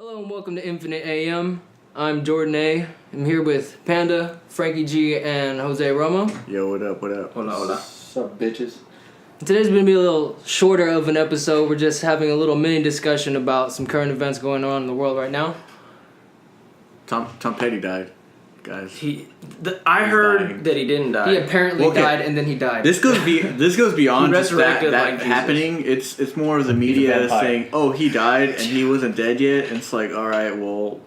Hello and welcome to InFinite AM. I'm Jordan A. I'm here with Panda, Frankie G, and Jose Romo. Yo, what up, what up? Hola, hola. What's up, bitches? Today's going to be a little shorter of an episode. We're just having a little mini discussion about some current events going on in the world right now. Tom Petty died, guys. I heard dying. that he didn't die. He apparently Okay. died and then he died. This goes beyond He just that resurrected like Jesus. happening. It's more of the media saying, "Oh, he died and he wasn't dead yet." And it's like, all right, well,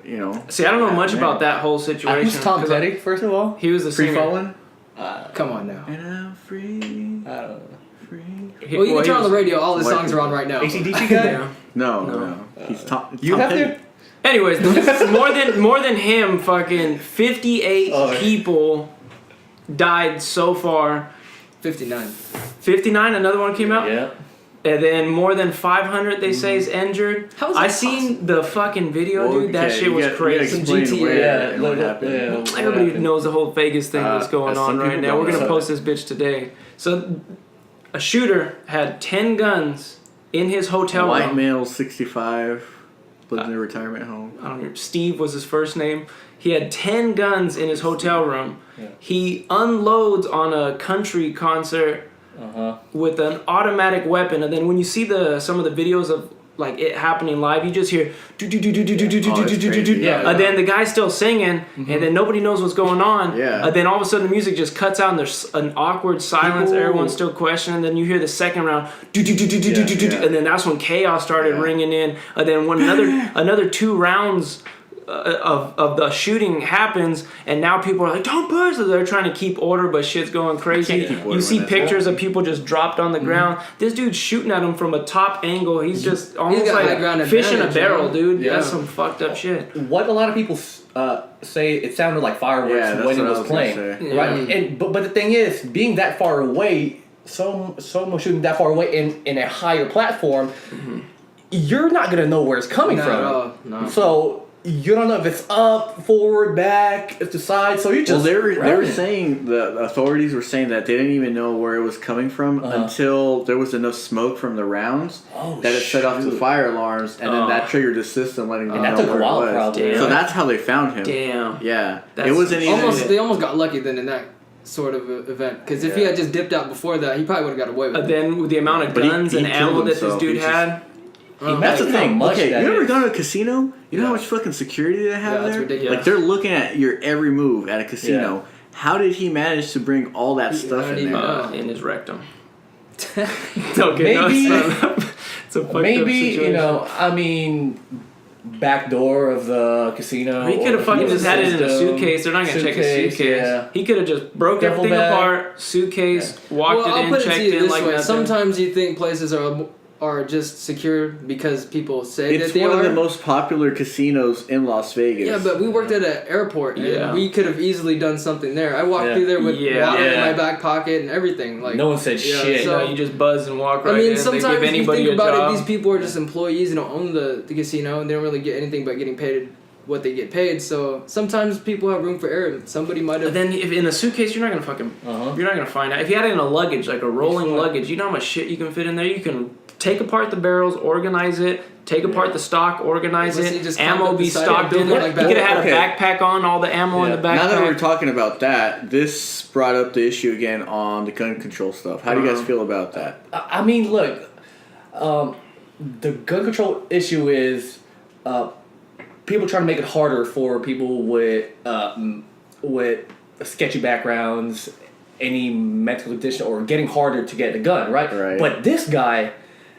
you know. See, I don't know much man. about that whole situation. Who's Tom 'cause Petty, first of all? He was the Free singer. falling. Come on now. And I'm free, I don't know. free. Well, you can turn on the radio. All the What? songs are on right now. ACDC guy? Yeah. No. He's Tom. You Tom have Petty. to? Anyways, more than him, fucking 58 people died so far. 59. 59, another one came out. Yeah. And then more than 500 they say is injured. How is that I seen the fucking video, Well, dude. That okay, shit was you gotta crazy. explain GTA. where and what Yeah, happened. Everybody knows the whole Vegas thing that's going some on right people now. don't We're gonna know. post this bitch today. So, a shooter had 10 guns in his hotel White room. male, 65, lived in a retirement home. I don't know. Steve was his first name. He had 10 guns in his hotel room. Yeah. He unloads on a country concert with an automatic weapon, and then when you see some of the videos of like it happening live, you just hear do do do do do do do do do do do. Yeah. And then the guy's still singing, and then nobody knows what's going on. Yeah. And then all of a sudden the music just cuts out, and there's an awkward silence. People- Everyone's still questioning. Then you hear the second round, do do do do do do do do, Yeah. and then that's when chaos started Yeah. ringing in. And then when another 2 rounds of the shooting happens, and now people are like, don't push. So they're trying to keep order, but shit's going crazy. Can't keep order You see when that's pictures of people just dropped on the ground. This dude's shooting at him from a top angle. He's just almost got high like ground fish in a advantage, barrel, man. dude. Yeah. That's some fucked up shit. What a lot of people say, it sounded like fireworks Yeah, that's when it what I was was gonna playing. say. Right? And but the thing is, being that far away, someone shooting that far away in a higher platform, you're not going to know where it's coming Not from. at all, no. So you don't know if it's up, forward, back, it's the side. So you Well, just they were running. saying, the authorities were saying that they didn't even know where it was coming from until there was enough smoke from the rounds that it set off the shoot. fire alarms, and then that triggered the system, letting them And that know took a where while, it was. probably. So that's how they found him. Damn. Yeah, That's it wasn't even. They almost got lucky then in that sort of event. Because if he had just dipped out before that, he probably would have got away with it. Then with the amount of But he- guns he and killed ammo that this himself. dude He's just- had. That's the thing. Okay, That you ever is. gone to a casino? You know how much fucking security they have Yeah, there? that's ridiculous. Like, they're looking at your every move at a casino. Yeah. How did he manage to bring all that I stuff don't in even there? know. In his rectum. Okay, no, Maybe- it's not. It's a fucked up Maybe, situation. I mean, back door of the casino. He could have or fucking the just had it in a system. suitcase. They're not gonna check his suitcase. Yeah. He could have just broke Duffel everything bag. apart, suitcase, walked Well, I'll it in, put it checked to you in this like way. nothing. Sometimes you think places are just secure because people say It's that they one are. of the most popular casinos in Las Vegas. Yeah, but we worked at an airport, and Yeah. we could have easily done something there. I walked Yeah. through there with Yeah. water in Yeah. my back pocket and everything. Like No one said Yeah, shit. You so- know, you just buzz and walk right I mean, in. They sometimes give if you anybody think a about job. it, these people are just employees and don't own the casino, and they don't really get anything but getting paid what they get paid. So sometimes people have room for error. Somebody might But have. then if in a suitcase, you're not gonna fucking. You're not gonna find out. If you had it in a luggage, like a rolling luggage, you know how much shit you can fit in there. You can take apart the barrels, organize it. Take apart the stock, organize Unless you it. just climbed Ammo up the be side stocked and in built it. it You like could have had that. a backpack on, all the ammo in the backpack. Now that we're talking about that, this brought up the issue again on the gun control stuff. How do you guys feel about that? I mean, look, the gun control issue is people trying to make it harder for people with sketchy backgrounds, any mental condition, or getting harder to get a gun, right? Right. But this guy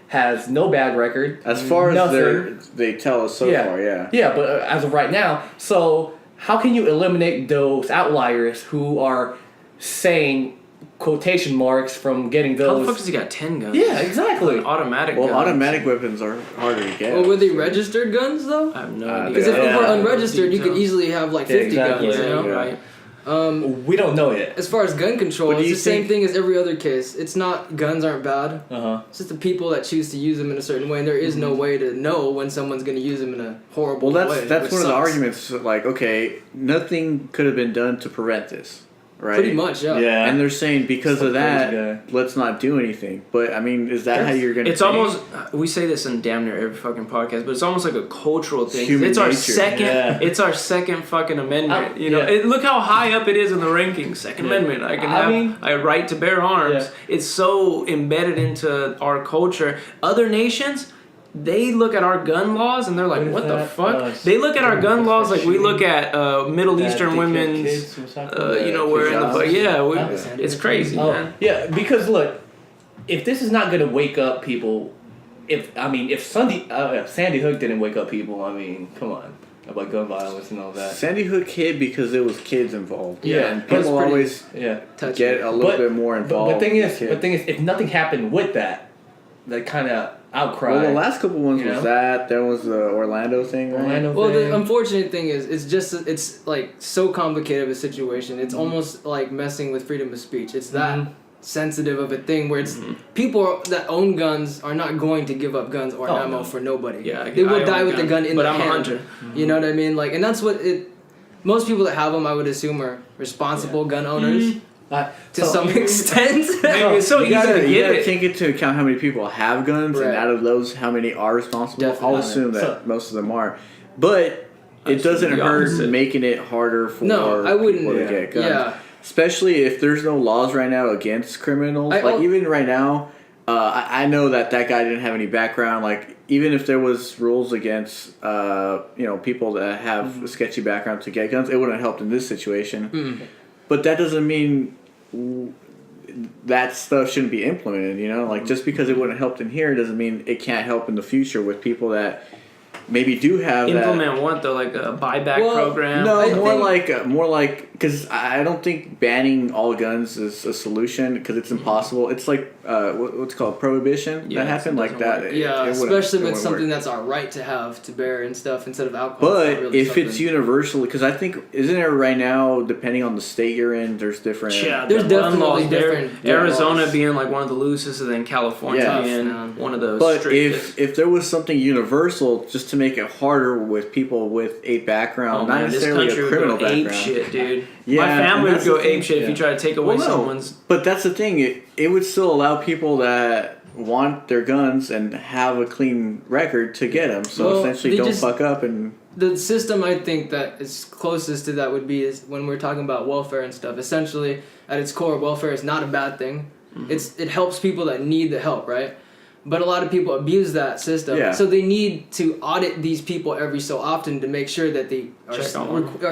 has no bad record. As far as nothing. they tell us so far, yeah. Yeah, but as of right now, so how can you eliminate those outliers who are saying quotation marks from getting How the those? fuck has he got 10 guns? Yeah, exactly. Automatic Well, guns. automatic weapons are harder to get. Well, were they registered guns though? I have no Uh, idea. Because if Yeah. it were unregistered, you could Details. easily have like Yeah, 50 exactly. guns. You Yeah, know. you're Yeah. right. We don't know yet. As far as gun control, But do it's you the same think- thing as every other case. It's not guns aren't bad. It's just the people that choose to use them in a certain way, and there is no way to know when someone's going to use them in a horrible Well, way. that's which one of the sucks. arguments. Like, okay, nothing could have been done to prevent this. right? Pretty much, yeah. Yeah. And they're saying because Some of that, crazy guy. let's not do anything. But I mean, is that how you're gonna? It's almost, we say this in damn near every fucking podcast, but it's almost like a cultural thing. Human It's our nature. second. Yeah. It's our second fucking amendment. You know, yeah. look how high up it is in the rankings. Second Amendment. I can have a right to bear arms. Yeah. It's so embedded into our culture. Other nations, they look at our gun laws and they're like, what the fuck? They look at our gun laws like we look at Middle Eastern women's, you know, wearing the, it's crazy, man. Yeah, because look, if this is not going to wake up people, if Sandy Hook didn't wake up people, I mean, come on. About gun violence and all that. Sandy Hook hit because it was kids involved. Yeah, and people always touchy. get a little bit more involved. But the thing is, if nothing happened with that kind of outcry. Well, the last couple ones was that. There was the Orlando thing. Right? Well, the unfortunate thing is, it's like so complicated of a situation. It's almost like messing with freedom of speech. It's that sensitive of a thing where it's people that own guns are not going to give up guns or ammo for nobody. Yeah, they will die with the gun in but the I'm hand. a hunter. You know what I mean? Like, and that's what it. Most people that have them, I would assume, are responsible gun owners to some extent. It's so easy to You get gotta it. take into account how many people have guns, and out of those, how many are responsible. Definitely. I'll assume that most of them are, but it doesn't the hurt opposite. making it harder for No, I wouldn't. people to get guns. Yeah. Especially if there's no laws right now against criminals. Even right now, I know that guy didn't have any background. Like, even if there was rules against, people that have a sketchy background to get guns, it wouldn't have helped in this situation. But that doesn't mean that stuff shouldn't be implemented, you know? Like, just because it wouldn't have helped in here doesn't mean it can't help in the future with people that maybe do have Implement what though, like a buyback program? No, more like because I don't think banning all guns is a solution because it's impossible. It's like what's it called prohibition that happened like that. Work. Especially with something that's our right to have to bear and stuff instead of alcohol. But really if it's universal, because I think isn't it right now depending on the state you're in, there's different. Yeah, there's definitely laws different. Arizona laws. being like one of the loosest, and then California being one of those. But strictest. if there was something universal, just to make it harder with people with a background, not necessarily a criminal background. Ape shit, dude. Yeah, my family would go ape shit if Yeah. you try to take away someone's. But that's the thing. It would still allow people that want their guns and have a clean record to get them. So essentially, don't fuck up and. The system I think that is closest to that would be is when we're talking about welfare and stuff. Essentially, at its core, welfare is not a bad thing. It helps people that need the help, right? But a lot of people abuse that system. Yeah. So they need to audit these people every so often to make sure that they are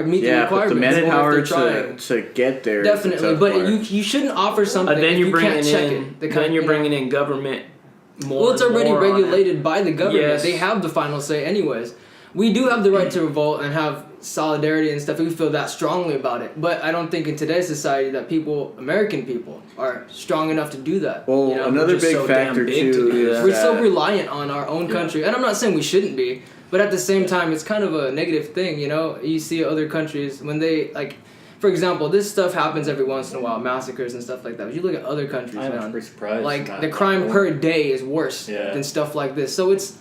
meet the But requirements. the manpower if they're trying. to get there. Definitely, but you shouldn't offer something then if you're you bringing can't check in. it. Then you're bringing in government. Well, it's already regulated by the government. Yes. They have the final say, anyways. We do have the right to revolt and have solidarity and stuff. We feel that strongly about it, but I don't think in today's society that American people, are strong enough to do that. Well, you know? another big so factor damn big too to do is that. We're so reliant on our own country, and I'm not saying we shouldn't be, but at the same time, it's kind of a negative thing. You know, you see other countries when they like. For example, this stuff happens every once in a while, massacres and stuff like that. But you look at other countries, I'm pretty surprised. like the crime per day is worse than stuff like this. So it's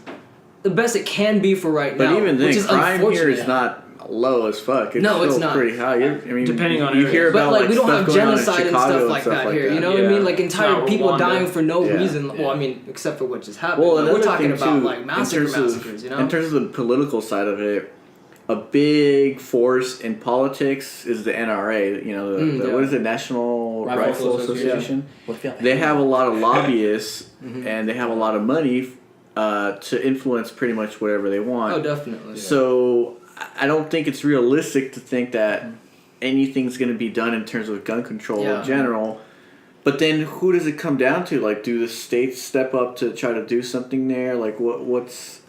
the best it can be for right now. But even then, which is crime here unfortunate. is not low as fuck. It's No, still it's not. pretty high. Depending on you area. hear But about like we don't stuff have going on in genocide and Chicago stuff like that here. You know what I mean? Like entire not people Rwanda. dying for no Yeah. reason. Yeah. Well, I mean, except for what just happened. Well, But another we're talking thing about too, like massacres. You know, in terms of the political side of it, a big force in politics is the NRA. You know, what is it, National Rifle Association? They have a lot of lobbyists and they have a lot of money to influence pretty much whatever they want. Oh, definitely. So I don't think it's realistic to think that anything's going to be done in terms of gun control in general. But then who does it come down to? Like, do the states step up to try to do something there? Like, what's...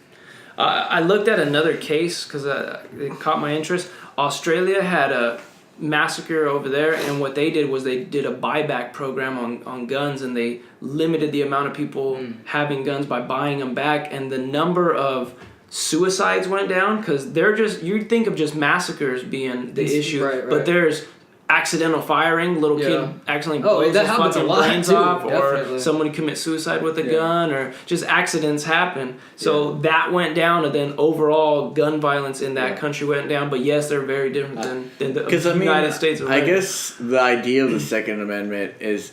I looked at another case because it caught my interest. Australia had a massacre over there, and what they did was they did a buyback program on guns, and they limited the amount of people having guns by buying them back, and the number of suicides went down because they're just, you'd think of just massacres being the issue, right. but there's accidental firing, little kid accidentally blows that his happens fucking a lot brains too, off, definitely. or somebody commits suicide with a gun, or just accidents happen. So that went down, and then overall gun violence in that country went down. But yes, they're very different than the United States. I guess the idea of the Second Amendment is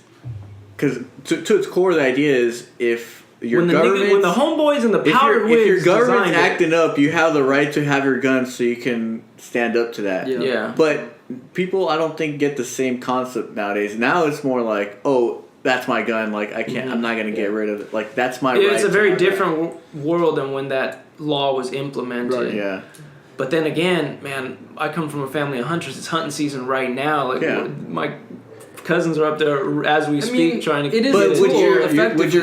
because to its core, the idea is if your government, when the homeboys and the powdered wigs, if your government's designed acting up, you have the right to have your gun, so you can stand up to that. Yeah. But people, I don't think, get the same concept nowadays. Now it's more like, oh, that's my gun. Like I can't. I'm not gonna get rid of it. Like that's my right. It's a very different world than when that law was implemented. Right. Yeah. But then again, man, I come from a family of hunters. It's hunting season right now. Like my cousins are up there as we speak, trying to. It is. But would your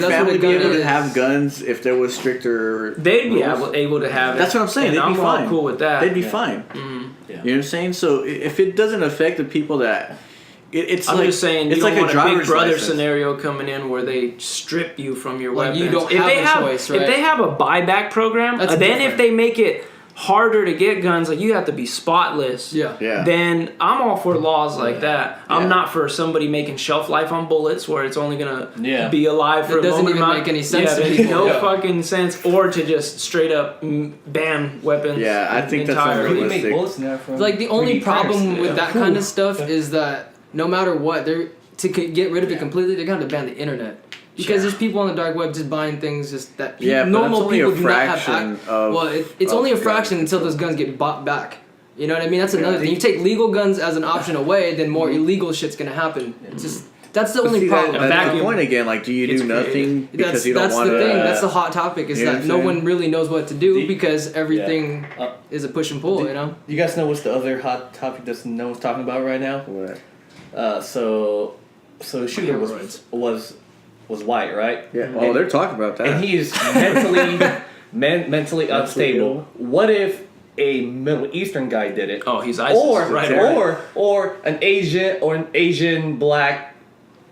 That's family what a be able gun to is. have guns if there was stricter? They'd be rules? able to have it. That's what I'm saying. And They'd I'm be all fine. cool with that. They'd be fine. Mm-hmm. You know what I'm saying? So if it doesn't affect the people that, it's I'm like, just saying, it's you like don't a want a Big driver's Brother license. scenario coming in where they strip you from your Like, weapons. you don't if have they a have, choice, right? If they have a buyback program, That's then different. if they make it harder to get guns, like you have to be spotless. Yeah. Then I'm all for laws like that. I'm Yeah. not for somebody making shelf life on bullets where it's only gonna be alive for It a doesn't moment even amount. make any sense to there's people. no fucking sense. Or to just straight up ban weapons. Yeah, I think that's entirely. We unrealistic. make bullets now from Like the only 3D problem printers. with that kind of stuff is that no matter what, they're get rid of it completely. They're gonna ban the internet because there's people on the dark web just buying things just that Yeah, but normal that's only people a do not have. fraction of. Well, it's only a guns. fraction until those guns get bought back. You know what I mean? That's another thing. You take legal guns as an option away, then more illegal shit's gonna happen. It's just that's the only See, problem. that's the point again. Like, do you It's do nothing because That's you don't want to? the thing. That's the hot topic. Is You know that what no I'm saying? one really knows what to do because everything Uh, is a push and pull. You know. You guys know what's the other hot topic that no one's talking about right now? What? So the shooter was white, right? Yeah. Oh, they're talking about that. And he is mentally unstable. What if a Middle Eastern guy did it? Oh, he's ISIS. Or an Asian black,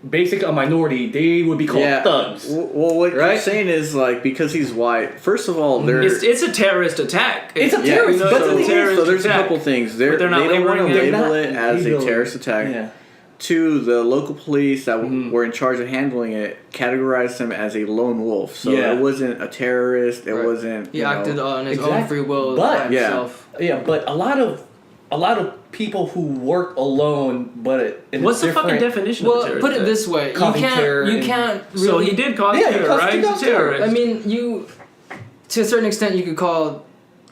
basically a minority. They would be called thugs. Well, what you're saying is like because he's white. First of all, they're It's a terrorist attack. It's a terrorist. You know, That's it's what a it is. terrorist so there's a attack. couple things. But they're not they don't want to labeling label it. it as a terrorist attack. Yeah. To the local police that were in charge of handling it, categorized him as a lone wolf. So it wasn't a terrorist. It wasn't. He acted on his own free will But- by himself. Yeah, but a lot of people who work alone, but in What's a the fucking different- definition of Well, terrorist put it attack? this way: Causing terror you and- can't. Really, So he did cause Yeah, he terror, caused- right? he He's a caused terror. terrorist. I mean, to a certain extent, you could call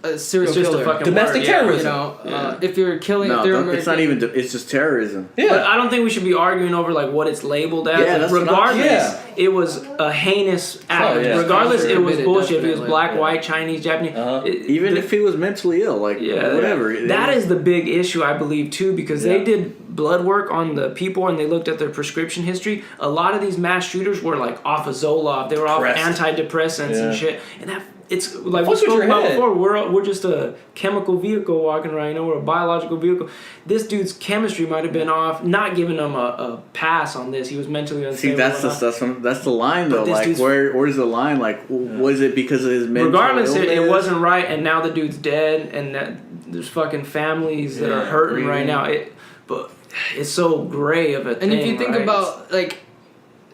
a serial It's just killer. a fucking Domestic word, terrorism. You know, if you're killing, if they're No, American, it's not even. It's just terrorism. Yeah. But I don't think we should be arguing over like what it's labeled as. Yeah, that's what I'm- Regardless, yeah. it was a heinous act. Oh, yeah. Regardless, it was Committed, bullshit. If he was definitely. black, white, Chinese, Japanese, Even if he was mentally ill, like whatever. That is the big issue, I believe, too, because they did blood work on the people and they looked at their prescription history. A lot of these mass shooters were like off of Zoloft. They were off of antidepressants and shit. And that it's like we spoke about before. We're just a chemical vehicle walking around. You know, we're a biological vehicle. This dude's chemistry might have been off, not giving him a pass on this. He was mentally unstable. See, that's the line though. Like where's the line? Like was it because of his mental Regardless, it illness? wasn't right, and now the dude's dead, and that there's fucking families that are hurting right now. But it's so gray of a thing. And if you think right? about like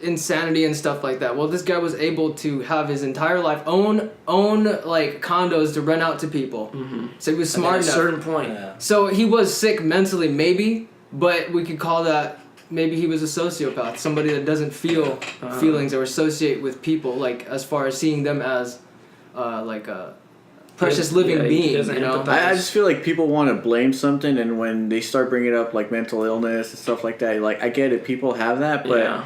insanity and stuff like that, well, this guy was able to have his entire life own like condos to rent out to people. So he was smart at a enough. certain point. So he was sick mentally, maybe, but we could call that maybe he was a sociopath, somebody that doesn't feel feelings or associate with people, like as far as seeing them as like a precious living being. You know, I just feel like people want to blame something, and when they start bringing up like mental illness and stuff like that, like I get it, people have that, but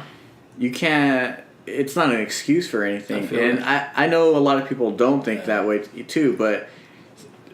you can't. It's not an excuse for anything, and I know a lot of people don't think that way too, but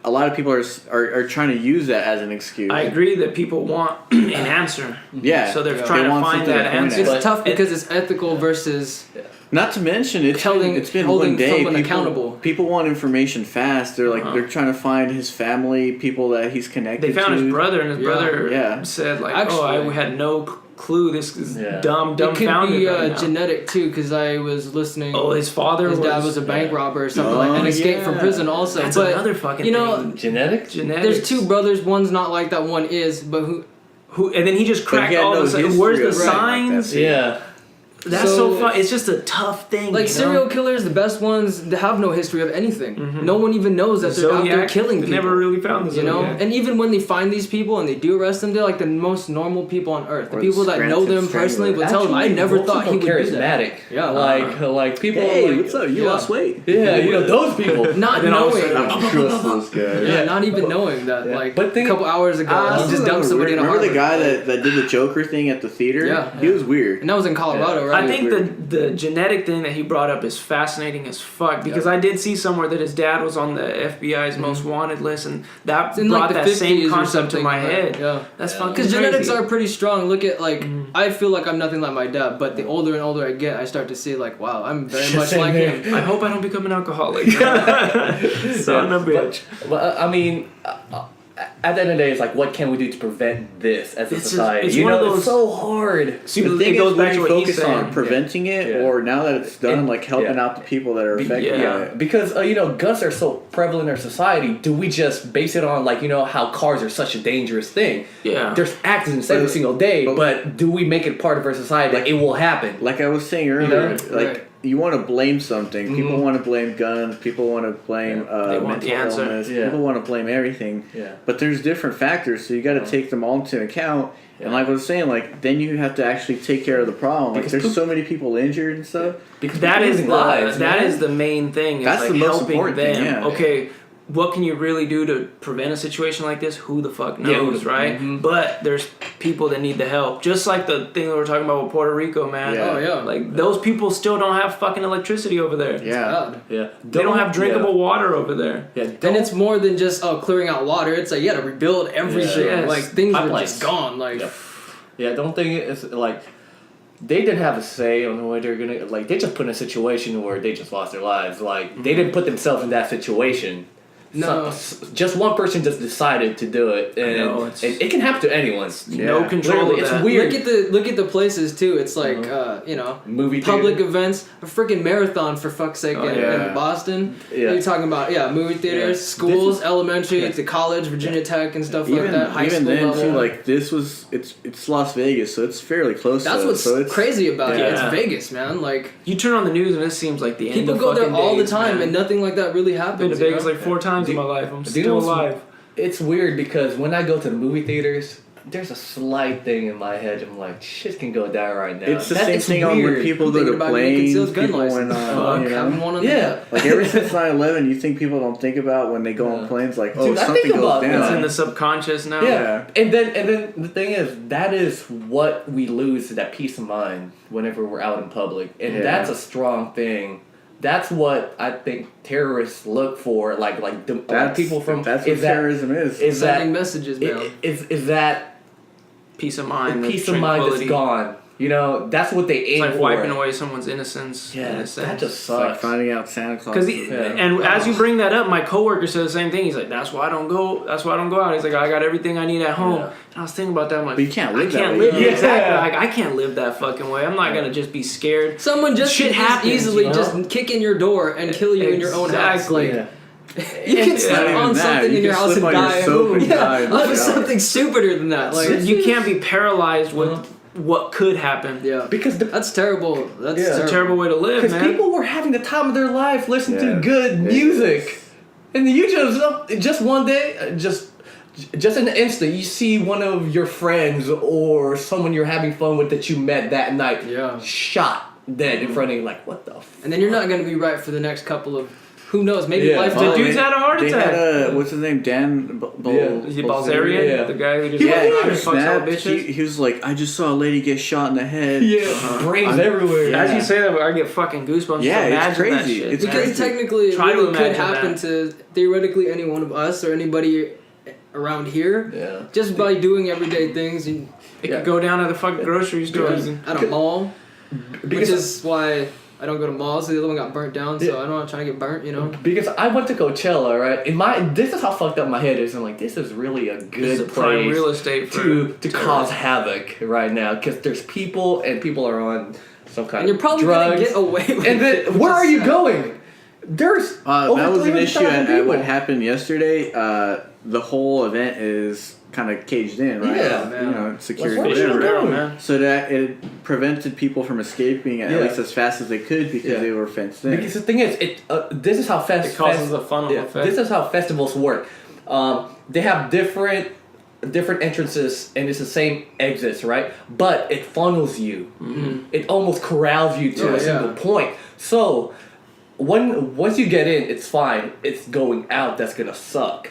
a lot of people are trying to use that as an excuse. I agree that people want an answer. Yeah, So they're trying to find that answer. it's tough because it's ethical versus. Not to mention, it's been holding one day. someone accountable. People want information fast. They're like they're trying to find his family, people that he's connected to. They found his brother, and his brother said like, Actually, I had no clue. This is dumb, It could dumbfounded be right now. genetic too, because I was listening. Oh, his father His dad was a bank robber or something like that, and escaped from prison also. That's but another fucking you know, thing. Genetics? there's two brothers. One's not like that. One is, but And then he just cracked all the signs. Where's the signs? Yeah. That's so fun. It's just a tough thing. Like serial killers, the best ones, they have no history of anything. No one even knows that they're out there killing people. Never really found the Zodiac. And even when they find these people and they do arrest them, they're like the most normal people on earth. The people that know them personally will tell them, I never thought he would do that. Charismatic. Yeah. Like people. Hey, like, what's up? You lost weight. Yeah, you know those people. Not knowing. Yeah, not even knowing that. Like But a couple hours ago, he just dumped somebody in a harbor. Remember the guy that did the Joker thing at the theater? Yeah. He was weird. And that was in Colorado, right? I think the genetic thing that he brought up is fascinating as fuck because I did see somewhere that his dad was on the FBI's most wanted list, and that in brought like that same 50s or concept to my something, head. Yeah, that's fucking because crazy. genetics are pretty strong. Look at like I feel like I'm nothing like my dad, but the older and older I get, I start to see like, wow, I'm very much like him. I hope I don't become an alcoholic. Son of a bitch. But I mean, at the end of the day, it's like, what can we do to prevent this as a society? It's one of those, it's so hard. See, the thing is, when you focus on preventing it, or now that it's done, like helping out the people that are affected by it. Because, guns are so prevalent in our society, do we just base it on, like, how cars are such a dangerous thing? Yeah. There's accidents every single day, but do we make it part of our society? Like, it will happen. Like I was saying earlier, you want to blame something. People want to blame guns. People want to blame mental illness. People want to blame everything. Yeah. But there's different factors, so you got to take them all into account. And like I was saying, like then you have to actually take care of the problem. Like there's so many people injured and stuff. Because that is the main thing. Is That's like the most helping important them. thing. Yeah. Okay. What can you really do to prevent a situation like this? Who the fuck knows, right? But there's people that need the help. Just like the thing that we're talking about with Puerto Rico, man. Yeah. Oh, yeah. Like, those people still don't have fucking electricity over there. Yeah. Yeah. They don't have drinkable water over there. Yeah. And it's more than just clearing out water. It's like you got to rebuild everything. Yes. Like things Pipelines. were just gone. Like I don't think it's like they didn't have a say on the way they're gonna like. They just put in a situation where they just lost their lives. Like they didn't put themselves in that situation. no, Just one person just decided to do it, and it can happen to anyone. No control of It's that. weird. look at the places too. It's like Movie public theater. events, a freaking marathon for fuck's sake in Boston. Yeah. You're talking about movie theaters, schools, elementary to college, Virginia Tech and stuff like that. High even school then level. too, like this was it's Las Vegas, so it's fairly close. That's to what's so it's crazy about it. Yeah. It's Vegas, man. Like You turn on the news and it seems like the end people of go there fucking all the days, time, man. and nothing like that really happens. I've been to Vegas you know? like 4 times in my life. I'm Do you still know what's- alive. It's weird because when I go to the movie theaters, there's a slight thing in my head. I'm like, shit can go down right now. It's the same thing on when people go Thinking to about planes. concealed gun People went license. on, you Having know. one on Yeah. Like ever since 9/11, you think people don't think about when they go on planes, like, oh, Dude, I something think goes about that. It's down. in the subconscious now. Yeah. And then the thing is, that is what we lose, that peace of mind whenever we're out in public. And that's a strong thing. That's what I think terrorists look for. Like people from that's what terrorism is. Is Sending that messages, man. is that Peace of mind. peace of mind that's gone? That's what they aim It's like for. wiping away someone's innocence. Yeah, in a that sense. just It's like sucks. finding out Santa Claus. And as you bring that up, my coworker said the same thing. He's like, "That's why I don't go. That's why I don't go out." He's like, "I got everything I need at home." Yeah. And I was thinking about that. I'm like, But you can't live I can't that way. live. Yeah. Exactly. Like I can't live that fucking way. I'm not gonna just be scared. Someone just Shit can happens, easily you know? just kick in your door and kill you in your own house. Exactly. Like, you can slip Not even on that. something You in your can house and slip on your die. soap and die in the Off of shower. something stupider than that. Like, You can't be paralyzed with what could happen. yeah, Because that's terrible. That's Yeah. It's a terrible way to live, Because man. people were having the time of their life listening Yeah. to good music, and then you just one day, just in an instant, you see one of your friends or someone you're having fun with that you met that night, shot dead in front of you. Like, what the? and then you're not going to be right for the next couple of, who knows, maybe Yeah. life. The dude's had a heart They attack. had what's his name? Dan Is he Balzerian? Yeah. The guy who just Yeah, fucks all he snapped. bitches? He was like, I just saw a lady get shot in the head. Brains everywhere. Yeah. As you say that, I get fucking goosebumps. Yeah, to it's imagine that crazy. shit, It's man. Because technically, it Try to really could imagine happen that. to theoretically any one of us or anybody around here. Yeah. Just by doing everyday things It could go down to the fucking grocery store. at a mall, Because- which is why I don't go to malls. The other one got burnt down, so I'm not trying to get burnt. You know. Because I went to Coachella, right? This is how fucked up my head is. I'm like, this is really a This good is a prime place real estate for to terrorists. cause havoc right now. Because there's people and people are on some kind And you're of probably drugs. gonna get away with And it. then, which where is are you sad. going? There's that was an issue at what people. happened yesterday. The whole event is kind of caged in, right? Yeah, you know, security, What you whatever. doing? man. So that it prevented people from escaping at least as fast as they could because they were fenced in. Because the thing is, this is how It causes a funnel effect. This is how festivals work. They have different entrances and it's the same exits, right? But it funnels you. Mm-hmm. It almost corrals you to a single point. So once you get in, it's fine. It's going out that's gonna suck,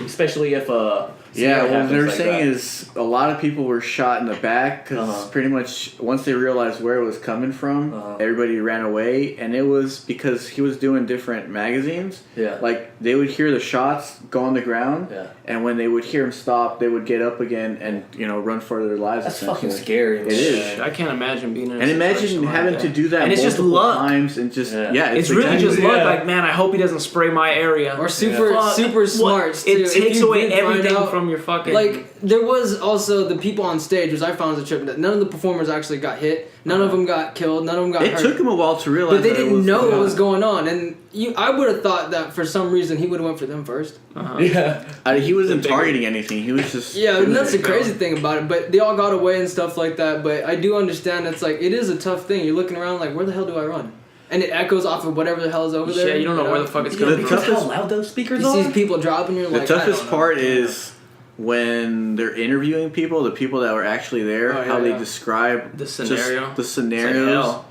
especially if what they're saying is a lot of people were shot in the back because pretty much once they realized where it was coming from, everybody ran away, and it was because he was doing different magazines. Yeah. Like they would hear the shots go on the ground, and when they would hear him stop, they would get up again and run for their lives. That's fucking scary. Man. It is. I can't imagine being in a And imagine situation having like to do that and it's just multiple luck. times and just It's really just luck. Like, man, I hope he doesn't spray my area. Or super smart. It takes away everything from your fucking. Like, there was also the people on stage, which I found was a trip. That none of the performers actually got hit. None of them got killed. None of them got hurt. It took him a while to realize, but they that it didn't was know what was going on. And I would have thought that for some reason he would have went for them first. He wasn't targeting anything. He was just and that's the crazy thing about it. But they all got away and stuff like that. But I do understand it's like it is a tough thing. You're looking around like, where the hell do I run? And it echoes off of whatever the hell is over there. Yeah, you don't know where the fuck it's coming from. Because how loud those speakers are. You see people dropping. You're like, the toughest part is when they're interviewing people, the people that were actually there, how they describe the scenario. Just the scenarios.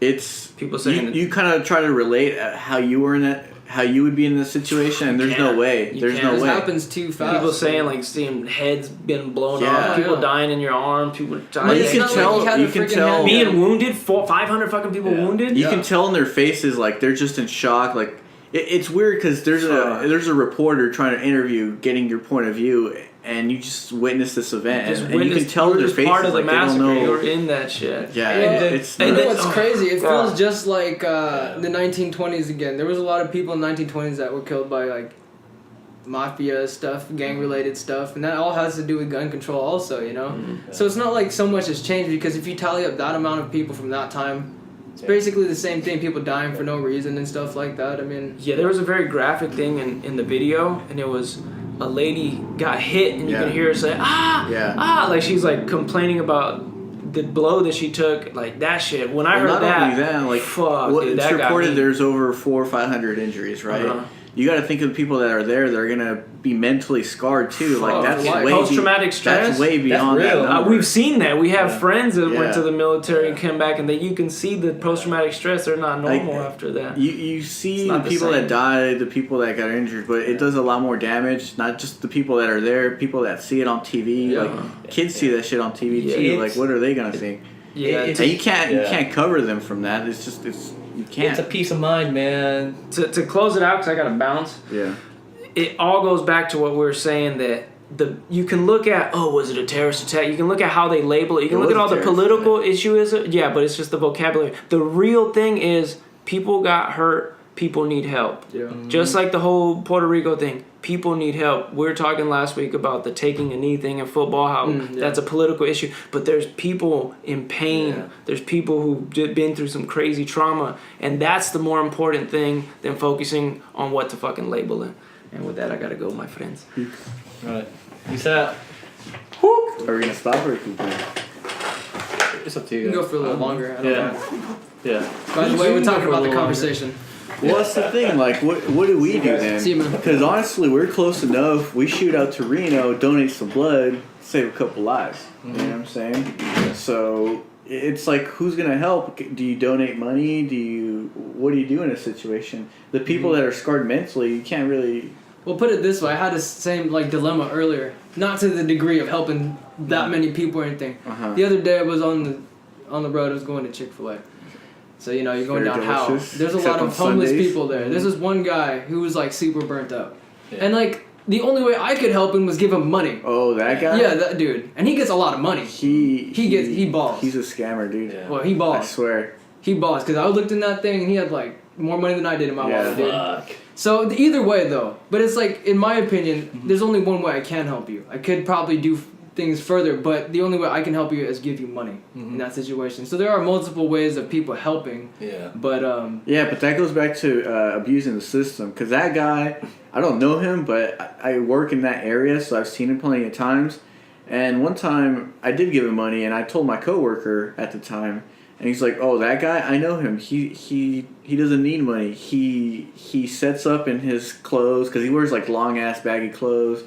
It's people saying you kind of try to relate how you were in it, how you would be in this situation, and there's no way. There's no It way. happens too fast. People saying like seeing heads been blown off, people dying in your arm, people dying. Well, you can tell being wounded, 500 fucking people wounded. You can tell in their faces like they're just in shock. Like it's weird because there's a reporter trying to interview, getting your point of view, and you just witness this event, and you can tell in their faces part of the like massacre. they don't know. You're in that shit. Yeah, it's what's crazy. It feels just like the 1920s again. There was a lot of people in the 1920s that were killed by like mafia stuff, gang related stuff, and that all has to do with gun control also, So it's not like so much has changed, because if you tally up that amount of people from that time, it's basically the same thing, people dying for no reason and stuff like that. I mean, there was a very graphic thing in the video, and it was a lady got hit, and you could hear her say like she's like complaining about the blow that she took, like that shit. When I heard that, like fuck, dude, it's that reported there's over 400 or 500 injuries, right? You got to think of the people that are there. They're gonna be mentally scarred too. Like that's way post-traumatic stress. That's way beyond that. We've seen that. We have friends that went to the military and came back, and that you can see the post-traumatic stress. They're not normal after that. You see the people that died, the people that got injured, but it does a lot more damage. Not just the people that are there, people that see it on TV. Like kids see that shit on TV too. Like what are they gonna think? And you can't cover them from that. You can't. It's a peace of mind, man. To close it out, because I got to bounce. Yeah. It all goes back to what we were saying, that you can look at, was it a terrorist attack? You can look at how they label it. You can look at all the political issues. Yeah, but it's just the vocabulary. The real thing is people got hurt. People need help. Yeah. Just like the whole Puerto Rico thing. People need help. We were talking last week about the taking a knee thing in football, how that's a political issue. But there's people in pain. Yeah. There's people who've been through some crazy trauma. And that's the more important thing than focusing on what to fucking label it. And with that, I gotta go, my friends. All right. Peace out. Are we gonna stop or keep going? It's up to you. You can go for a little longer. I don't know. Yeah. By the way, we're talking about the conversation. Well, that's the thing. Like, what do we do then? Because honestly, we're close enough. We shoot out to Reno, donate some blood, save a couple lives. You know what I'm saying? So it's like, who's gonna help? Do you donate money? What do you do in a situation? The people that are scarred mentally, you can't really. Well, put it this way: I had the same dilemma earlier, not to the degree of helping that many people or anything. The other day, I was on the road. I was going to Chick-fil-A. So, you're going down how? There's a lot of homeless people there. There's this one guy who was, super burnt out. Yeah. And, the only way I could help him was give him money. Oh, that guy? Yeah, that dude. And he gets a lot of money. He balls. He's a scammer, dude. Yeah. Well, he balls. I swear. He balls. Because I looked in that thing, and he had, more money than I did in my wallet, dude. Fuck. So, either way, though. But it's in my opinion, there's only one way I can help you. I could probably do things further. But the only way I can help you is give you money in that situation. So there are multiple ways of people helping. Yeah. But but that goes back to abusing the system. Because that guy, I don't know him, but I work in that area, so I've seen him plenty of times. And one time I did give him money, and I told my coworker at the time, and he's like, "Oh, that guy, I know him. He doesn't need money. He sets up in his clothes because he wears like long ass baggy clothes.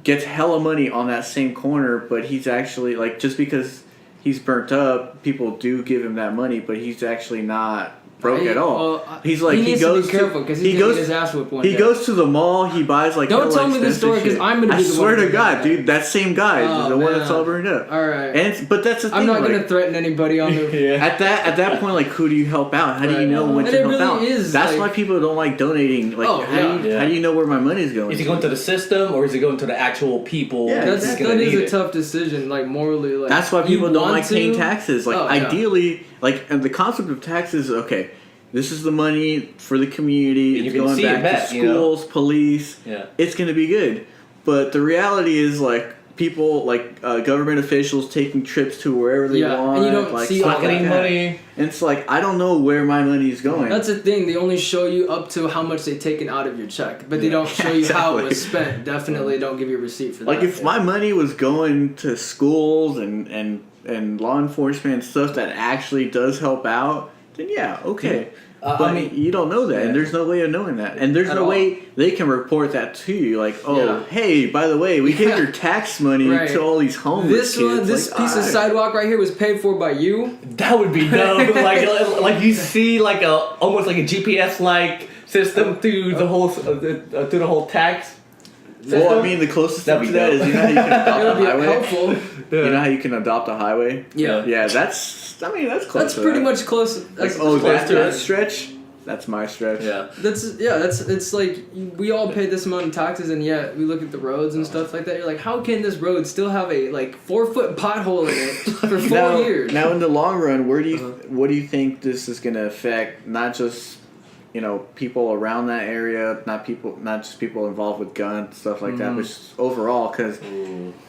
Gets hella money on that same corner, but he's actually like just because he's burnt up, people do give him that money, but he's actually not broke at all. He's like he goes to be careful because he goes his ass whipped one day. He goes to the mall. He buys like don't tell me this story because I'm gonna. I swear to God, dude, that same guy is the one that's all burned up. All right, but that's the thing. I'm not gonna threaten anybody on the. At that point, like, who do you help out? How do you know when to help out? That's why people don't like donating. Like, how do you know where my money's going? Is he going to the system or is he going to the actual people? Yeah, that is a tough decision. Like morally, like that's why people don't like paying taxes. Like ideally, like and the concept of taxes. Okay. This is the money for the community. It's going back to schools, police. Yeah. It's going to be good. But the reality is, like, people, like, government officials taking trips to wherever they want. And you don't like, see pocketing money. And it's like, I don't know where my money is going. That's the thing. They only show you up to how much they've taken out of your check. But they don't show you how it was spent. Definitely don't give you a receipt for that. Like, if my money was going to schools and law enforcement and stuff that actually does help out, then yeah, okay. But I mean, you don't know that, and there's no way of knowing that, and there's no way they can report that to you. Like, hey, by the way, we gave your tax money to all these homeless kids. This piece of sidewalk right here was paid for by you. That would be dope. like you see like almost like a GPS like system through the whole tax. Well, I mean, the closest thing to that is, you know how you can adopt a highway? Helpful. You know how you can adopt a highway? Yeah. Yeah, that's close. That's pretty much close. That's that stretch? That's my stretch. Yeah. It's like we all pay this amount of taxes, and yet we look at the roads and stuff like that. You're like, how can this road still have a 4-foot pothole in it for 4 years? Now, in the long run, what do you think this is going to affect? Not just people around that area, not just people involved with guns, stuff like that, but just overall, because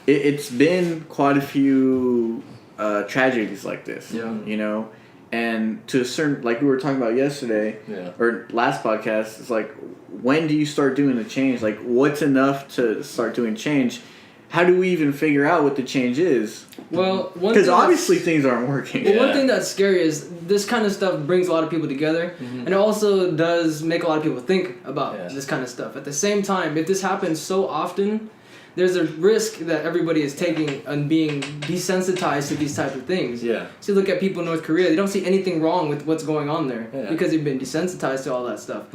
it's been quite a few tragedies like this. Yeah. And to a certain, like we were talking about yesterday, or last podcast, it's like, when do you start doing the change? Like, what's enough to start doing change? How do we even figure out what the change is? Well, because obviously things aren't working. Well, one thing that's scary is this kind of stuff brings a lot of people together, and it also does make a lot of people think about this kind of stuff. At the same time, if this happens so often, there's a risk that everybody is taking and being desensitized to these type of things. Yeah. So you look at people in North Korea; they don't see anything wrong with what's going on there because they've been desensitized to all that stuff.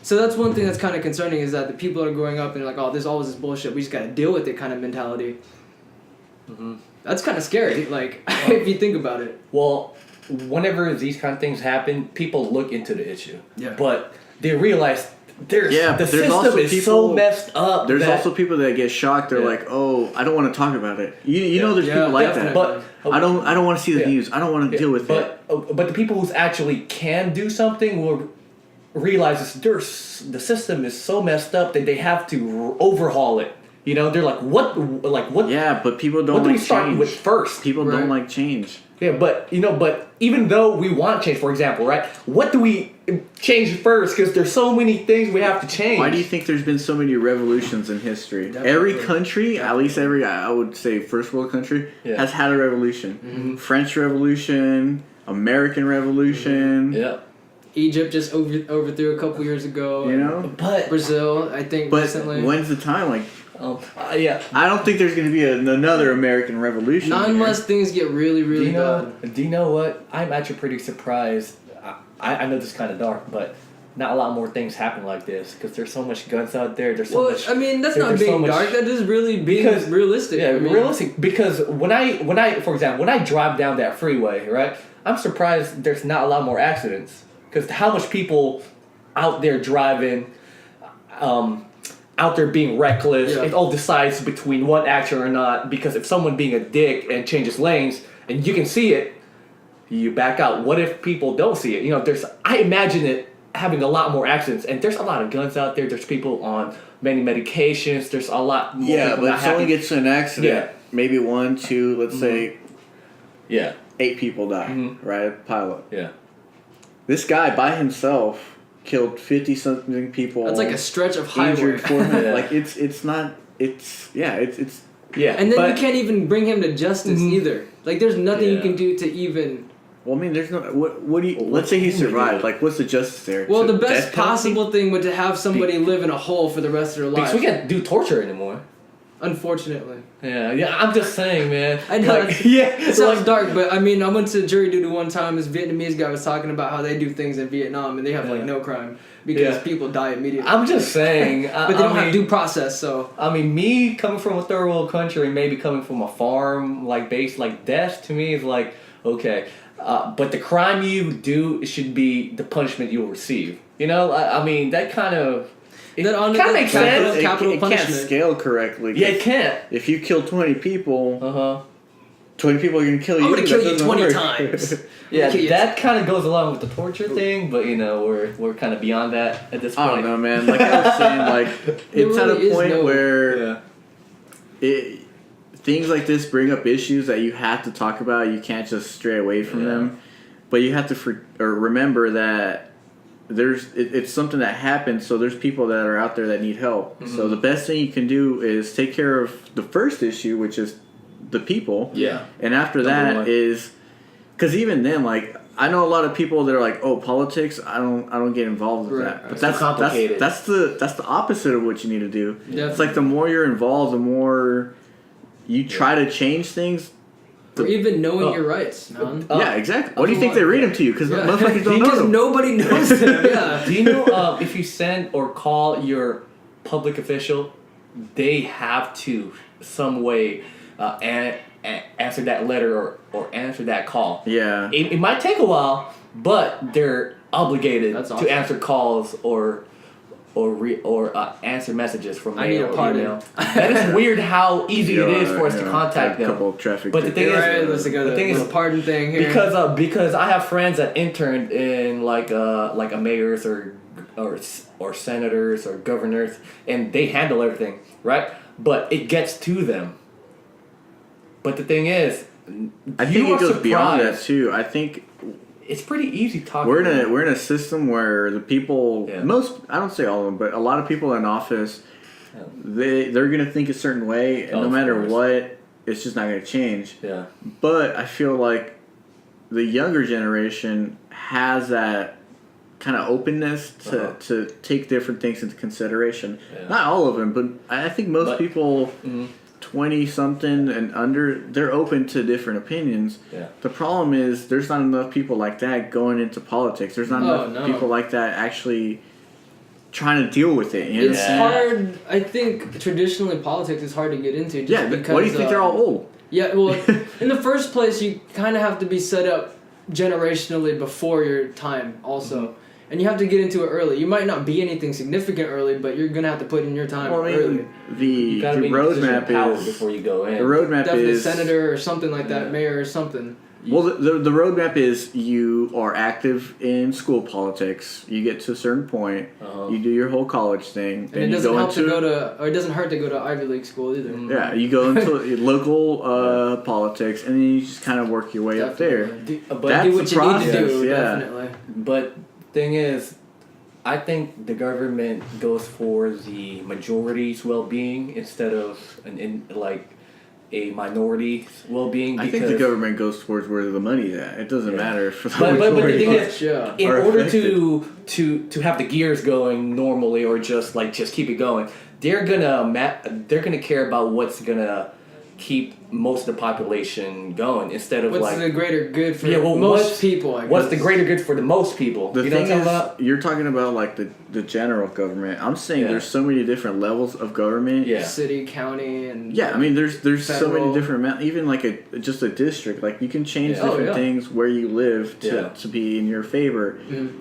So that's one thing that's kind of concerning, is that the people are growing up and like, oh, there's always this bullshit. We just got to deal with it kind of mentality. That's kind of scary, like, if you think about it. Well, whenever these kind of things happen, people look into the issue. Yeah. But they realize the system also is so messed up. There's also people that get shocked. They're like, oh, I don't want to talk about it. You know there's people like that. But I don't want to see the news. I don't want to deal with it. But the people who actually can do something will realize the system is so messed up that they have to overhaul it. They're like, what? Yeah, but people don't what do like we start change. with first? People don't like change. Yeah, but even though we want change, for example, right? What do we change first? Because there's so many things we have to change. Why do you think there's been so many revolutions in history? Every country, at least every, I would say, first world country, has had a revolution. French Revolution, American Revolution. Yeah. Egypt just overthrew a couple years ago. But Brazil, I think, recently. When's the time? Like, I don't think there's going to be another American Revolution. Not unless things get really, really bad. Do you know what? I'm actually pretty surprised. I know this is kind of dark, but not a lot more things happen like this because there's so much guns out there. There's so much. I mean, that's not being dark. That is really being realistic. Yeah, realistic. Because when I, for example, when I drive down that freeway, right, I'm surprised there's not a lot more accidents because how much people out there driving. Out there being reckless, it all decides between one action or not. Because if someone being a dick and changes lanes, and you can see it, you back out. What if people don't see it? I imagine it having a lot more accidents, and there's a lot of guns out there. There's people on many medications. There's a lot more. Yeah, but if someone gets in an accident, maybe 1, 2, let's say, Yeah. 8 people die, right? Pilot. Yeah. This guy by himself killed 50-something people. That's like a stretch of highway. Injured 400. Yeah. Like it's not. It's Yeah. And then you can't even bring him to justice either. Like there's nothing you Yeah. can do to even. Well, I mean, there's no. What do you? Let's say he survived. Like, what's the justice there? Well, So the best death penalty? possible thing would to have somebody live in a hole for the rest of their life. Because we can't do torture anymore. Unfortunately. Yeah, I'm just saying, man. I know. Like, yeah, It sounds dark, but I mean, I went to jury duty one time. This Vietnamese guy was talking about how they do things in Vietnam and they have like no crime because people die immediately. I'm just saying. But they don't have due process, so. I mean, me coming from a third world country, maybe coming from a farm like base, like death to me is like okay, but the crime you do should be the punishment you'll receive. You know, I mean that kind of. It kind of makes sense. Capital It can't punishment. scale correctly. Yeah, it can't. If you kill 20 people, 20 Uh-huh. people are gonna kill you. I'm gonna kill you That doesn't 20 work. times. Yeah, Kill you. that kind of goes along with the torture thing, but you know, we're kind of beyond that at this point. I don't know, man. Like I was saying, like it's at really a is point no- where things like this bring up issues that you have to talk about. You can't just stray away from them, but you have to remember that it's something that happens. So there's people that are out there that need help. So the best thing you can do is take care of the first issue, which is the people. Yeah. And after Number that one. is, because even then, like I know a lot of people that are like, oh, politics. I don't get involved with that. But It's too complicated. That's the opposite of what you need to do. Definitely. It's like the more you're involved, the more you try to change things. Or even knowing your rights, man. Yeah, exactly. Why do you think they read them to you? Because Yeah. motherfuckers don't know Because them. nobody knows them. Yeah. Do you know if you send or call your public official, they have to some way answer that letter or answer that call. Yeah. It might take a while, but they're obligated That's awesome. to answer calls or answer messages from mail. I need a or pardon. email. That is weird how easy it is for us to contact a them. couple of traffic But the thing tickets. is- Let's go to the thing the is- pardon thing here. Because I have friends that interned in like a mayor's or senators or governors, and they handle everything, right? But it gets to them. But the thing is, I think you it are goes beyond that surprised. too. I think It's pretty easy talking. we're in a system where the people Yeah. I don't say all of them, but a lot of people in office they're gonna think a certain way, and no Of matter course. what, it's just not gonna change. Yeah. But I feel like the younger generation has that kind of openness to take different things into consideration. Yeah. Not all of them, but I think most But- people 20 something and under, they're open to different opinions. Yeah. The problem is there's not enough people like that going into politics. There's not enough people like that actually trying to deal with it. You know? It's hard. I think traditionally politics is hard to get into. Just Yeah, because, why do you think they're all old? Yeah, well, in the first place, you kind of have to be set up generationally before your time, also. And you have to get into it early. You might not be anything significant early, but you're gonna have to put in your time Well, I early. mean, the You gotta be in a position of roadmap power is before you go in. the roadmap Definitely is senator or something like that, mayor or something. Well, the roadmap is you are active in school politics. You get to a certain point. You do your whole college thing. And it you doesn't go help into to go to, or it doesn't hurt to go to Ivy League school either. yeah, you go into local politics, and then you just kind of work your way up there. Definitely. But That's Do the what you need to process, do, yeah. definitely. But thing is, I think the government goes for the majority's well-being instead of a minority's well-being. I think the government goes towards where the money's at. It doesn't matter for the But the majority. thing is, Yeah. in Are order affected. to have the gears going normally or just keep it going, they're gonna care about what's gonna keep most of the population going instead of What's the greater good for what's- most people, I guess. what's the greater good for the most people. The You know thing what I'm is, talking about? you're talking about like the general government. I'm saying there's so many different levels of government. Yeah. City, county, and... Yeah, I mean, there's so many Federal. different even like just a district. Like you can change Yeah. different Oh, yeah. things where you live Yeah. to be in your favor.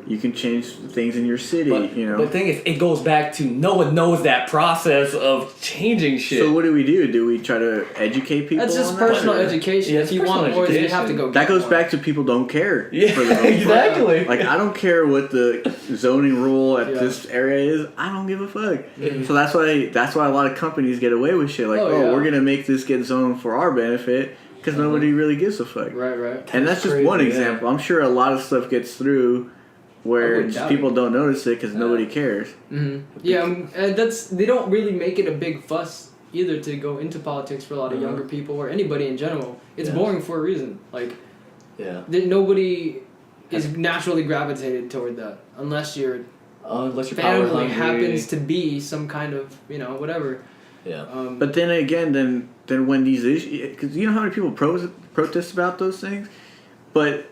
You can change things in your city. But you know. the thing is, it goes back to no one knows that process of changing shit. So what do? Do we try to educate people people. That's just on personal that, education. Yeah, If you want more, then you have to go. that get goes more. back to people don't care. Yeah, for the most part. exactly. Like I don't care what the zoning rule at Yeah. this area is. I don't give a fuck. Mhm. So that's why a lot of companies get away with shit. Like, Yeah. we're gonna make this get zoned for our benefit because nobody really gives a fuck. Right. And that's just crazy, one yeah. example. I'm sure a lot of stuff gets through I where wouldn't just doubt people it. don't notice it because nobody cares. Mm-hmm. Yeah, and they don't really make it a big fuss either to go into politics for a lot of younger people or anybody in general. It's boring for a reason. Like, nobody is naturally gravitated toward that unless your Unless you're power family hungry. happens to be some kind of whatever. Yeah. But then again, then when these issues, because you know how many people protest about those things, but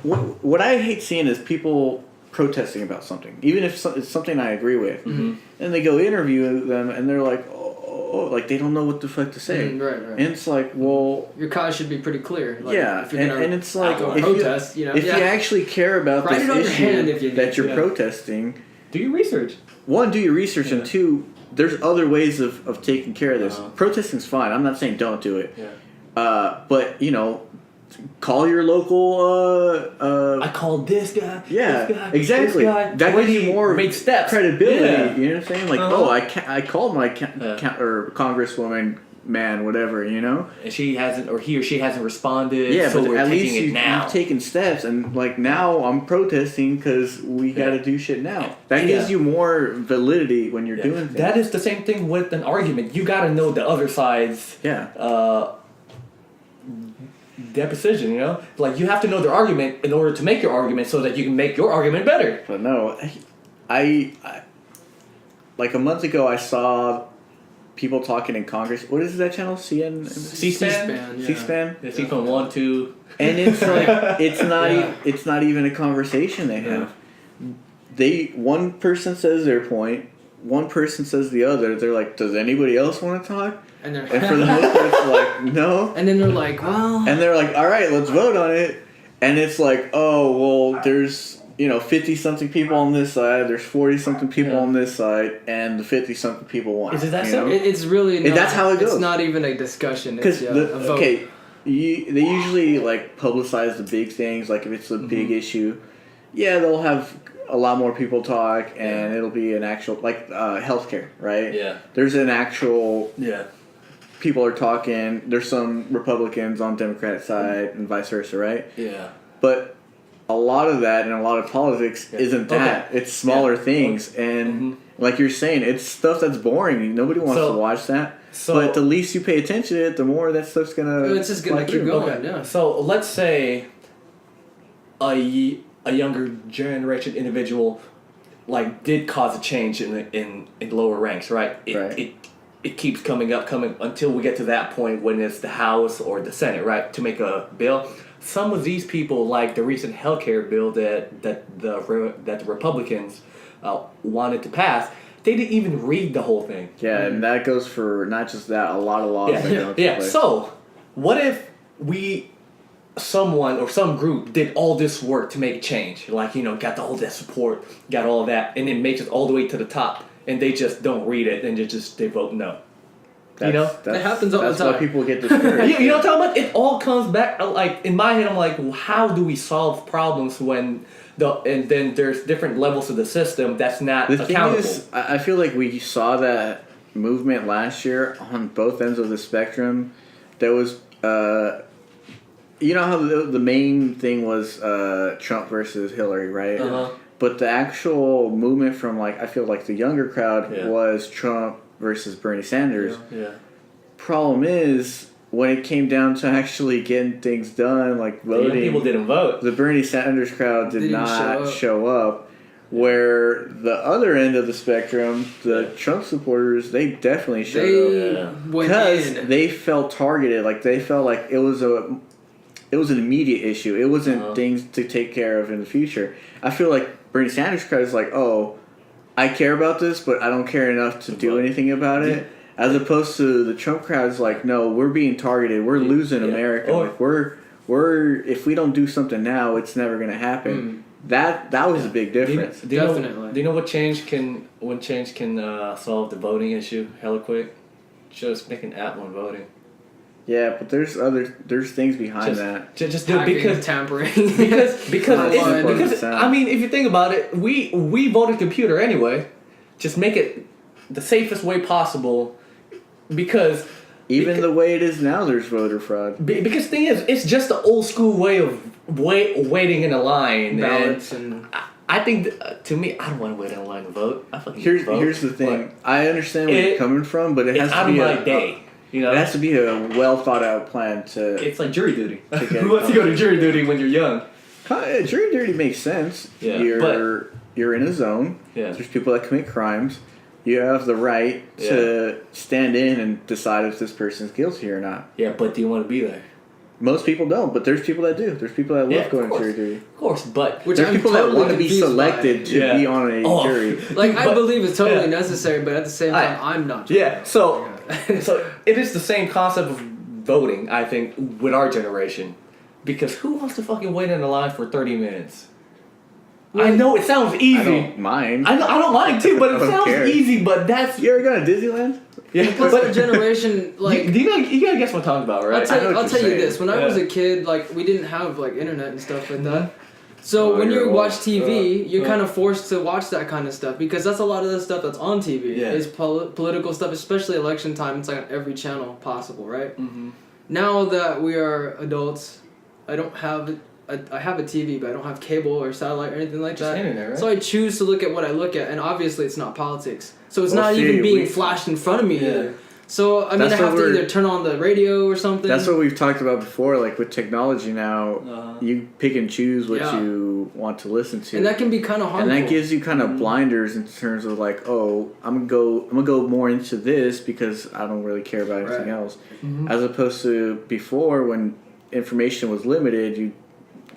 what I hate seeing is people protesting about something, even if it's something I agree with, and they go interview them and they're like, like they don't know what the fuck to say, Right. and it's like, well, Your cause should be pretty clear. Like, yeah, if you're gonna and it's like go if protest, if you actually care about Write this it on your hand if issue you need that you're to. protesting, Do your research. one, do your research, and two, there's other ways of taking care of this. Protesting's fine. I'm not saying don't do it. Yeah. But call your local. I called this guy. Yeah, this guy, exactly. This guy. That gives you more make steps. credibility. Yeah. You know what I'm saying? Like, I called my or congresswoman, man, whatever. And she hasn't, or he or she hasn't responded. Yeah, so but we're at taking least it now. you've taken steps, and like now I'm protesting because we got to do shit now. That gives you more validity when you're doing things. That is the same thing with an argument. You got to know the other side's deposition. Like you have to know their argument in order to make your argument, so that you can make your argument better. But no, I like a month ago I saw people talking in Congress. What is that channel? C-SPAN. C-SPAN. The C-SPAN 1, 2. And it's like it's not even a conversation they have. One person says their point, one person says the other. They're like, does anybody else want to talk? And for the most part, it's like, no. And then they're like, well. And they're like, all right, let's vote on it. And it's like, oh, well, there's 50-something people on this side, there's 40-something people on this side, and the 50-something people want. Is it that simple? It's really not. That's how it goes. It's not even a discussion. Because a vote. they usually like publicize the big things. Like if it's a big issue, they'll have a lot more people talk, and it'll be an actual like healthcare, right? Yeah. There's an actual people are talking. There's some Republicans on Democrat side, and vice versa, right? Yeah. But a lot of that and a lot of politics isn't that. It's smaller things, and like you're saying, it's stuff that's boring. Nobody wants to watch that. But the least you pay attention to it, the more that stuff's gonna. It's just gonna keep going. Okay. Yeah. So let's say a younger generation individual did cause a change in lower ranks, right? It keeps coming until we get to that point when it's the House or the Senate, right, to make a bill. Some of these people, like the recent healthcare bill that the Republicans wanted to pass, they didn't even read the whole thing. Yeah, and that goes for not just that, a lot of laws that go into place. So, what if someone or some group did all this work to make change? Got all that support, got all that, and it makes it all the way to the top, and they just don't read it, and they vote no. That happens all the time. That's why people get discouraged. You know what I'm talking about? It all comes back, in my head, I'm like, well, how do we solve problems when and then there's different levels of the system that's not accountable? Thing is, I feel like we saw that movement last year on both ends of the spectrum. There was, you know how the main thing was Trump versus Hillary, right? But the actual movement from I feel like the younger crowd was Trump versus Bernie Sanders. Yeah. Problem is, when it came down to actually getting things done, like voting, people didn't vote. The Bernie Sanders crowd did not show up. Where the other end of the spectrum, the Trump supporters, they definitely showed up because they felt targeted. Like they felt like it was an immediate issue. It wasn't things to take care of in the future. I feel like Bernie Sanders crowd is like, oh, I care about this, but I don't care enough to do anything about it. As opposed to the Trump crowd is like, no, we're being targeted. We're losing America. Like we're if we don't do something now, it's never going to happen. That was a big difference. Do you know what change can solve the voting issue hella quick? Just make an app on voting. Yeah, but there's things behind that. Just do it because tampering. because I mean, if you think about it, we voted computer anyway. Just make it the safest way possible, because even the way it is now, there's voter fraud. Because the thing is, it's just the old school way of waiting in a line. Ballots and I think, to me, I don't want to wait in a line to vote. I fucking vote. Here's the thing. I understand where you're coming from, but it has to be out of my day. You know, it has to be a well thought out plan to. It's like jury duty. Who wants to go to jury duty when you're young? Jury duty makes sense. Yeah, you're in a zone. Yeah. There's people that commit crimes. You have the right to stand in and decide if this person's guilty or not. Yeah, but do you want to be there? Most people don't, but there's people that do. There's people that love going to jury duty. Of course, but there's people that want to be selected to be on a jury. Like, I believe it's totally necessary, but at the same time, I'm not. Yeah, so it is the same concept of voting, I think, with our generation. Because who wants to fucking wait in a line for 30 minutes? I know it sounds easy. I don't mind. I don't mind too, but it sounds easy. But that's you ever gone to Disneyland? Yeah, but our generation, like you gotta guess what I'm talking about, right? I'll tell you this: when I was a kid, like we didn't have like internet and stuff like that. So when you watch TV, you're kind of forced to watch that kind of stuff because that's a lot of the stuff that's on TV. Yeah. Is political stuff, especially election time. It's like on every channel possible, right? Mm-hmm. Now that we are adults, I don't have. I have a TV, but I don't have cable or satellite or anything like that. Internet, right? So I choose to look at what I look at, and obviously it's not politics. So it's not even being flashed in front of me either. So I mean, I have to either turn on the radio or something. That's what we've talked about before. Like with technology now, you pick and choose what you want to listen to, and that can be kind of harmful. And that gives you kind of blinders in terms of like, oh, I'm gonna go more into this because I don't really care about anything else, as opposed to before when information was limited.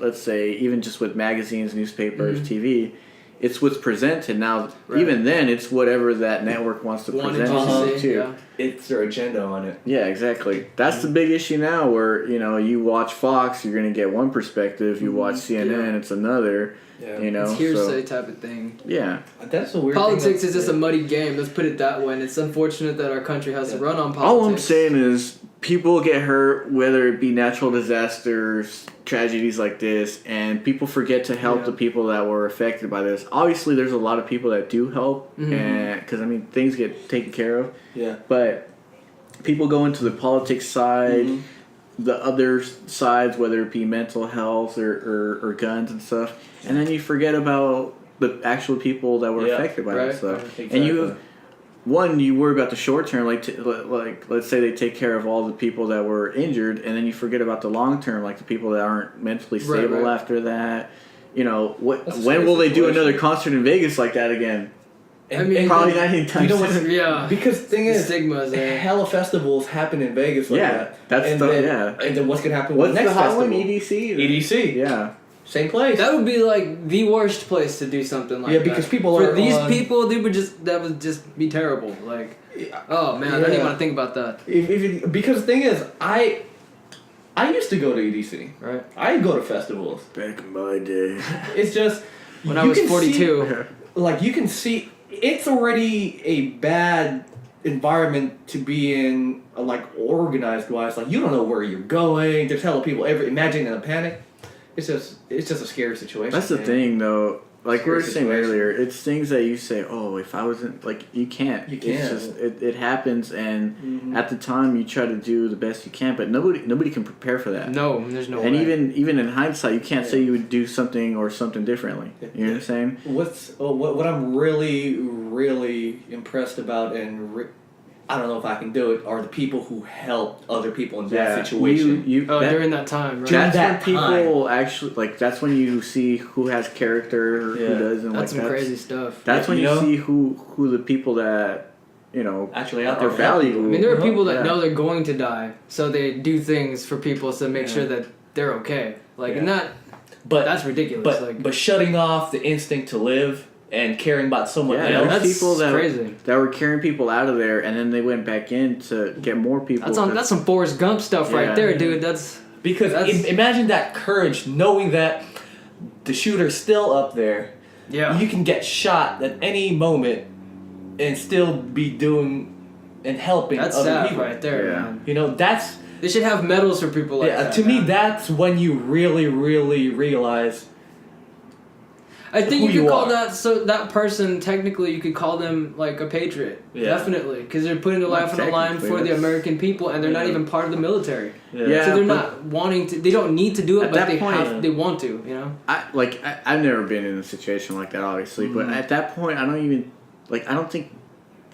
Let's say, even just with magazines, newspapers, TV, it's what's presented. Now, even then, it's whatever that network wants to present it to. Yeah. It's their agenda on it. Yeah, exactly. That's the big issue now where, you watch Fox, you're going to get one perspective. You watch CNN, it's another. Yeah. It's hearsay type of thing. Yeah. That's the weird Politics is just a muddy game. Let's put it that way. And it's unfortunate that our country has to run on politics. All I'm saying is people get hurt, whether it be natural disasters, tragedies like this, and people forget to help the people that were affected by this. Obviously, there's a lot of people that do help, because, things get taken care of. Yeah. But people go into the politics side, the other sides, whether it be mental health or guns and stuff, and then you forget about the actual people that were affected by that stuff. Exactly. And you worry about the short term, like let's say they take care of all the people that were injured, and then you forget about the long term, like the people that aren't mentally stable after that. When will they do another concert in Vegas like that again? Probably not anytime soon. Yeah, because the thing is, stigmas there. Hella festivals happen in Vegas like that. And then what's gonna happen? What's with the next the hot one? festival? EDC. EDC. Yeah. Same place. That would be like the worst place to do something like that. Yeah, because people for these people, that would just be terrible. Like, oh man, I don't even want to think about that. Because the thing is, I used to go to EDC. Right. I go to festivals. Back in my day. It's just when I was 42. You can see it's already a bad environment to be in, organized wise. Like, you don't know where you're going. There's hella people. Imagine in a panic. It's just a scary situation. That's the thing, though. Like we were saying situation. earlier, it's things that you say, oh, if I wasn't, you can't. You can't. It's just, it happens, and at the time you try to do the best you can, but nobody can prepare for that. No, there's no way. And even in hindsight, you can't say you would do something or something differently. You know what I'm saying? What I'm really, really impressed about, and I don't know if I can do it, are the people who helped other people in that situation. During that time, right? That's when people actually, that's when you see who has character, who doesn't. That's some crazy stuff. That's when you see who the people that, actually out there are valuable. I mean, there are people that know they're going to die, so they do things for people to make sure that they're okay. And that's ridiculous. But shutting off the instinct to live and caring about someone else. That's people crazy. That were carrying people out of there, and then they went back in to get more people. That's some Forrest Gump stuff right there, dude. Imagine that courage, knowing that the shooter's still up there. Yeah. You can get shot at any moment and still be doing and helping that's other sad people. right there, man. You know, They should have medals for people like that. To me, that's when you really, really realize. I think you could call that person, technically you could call them like a patriot. Yeah. Definitely. Because they're putting their life on the line for the American people and they're not even part of the military. Yeah. So they're not wanting to, they don't need to do it, but they want to, you know? I've never been in a situation like that, obviously, but at that point, I don't think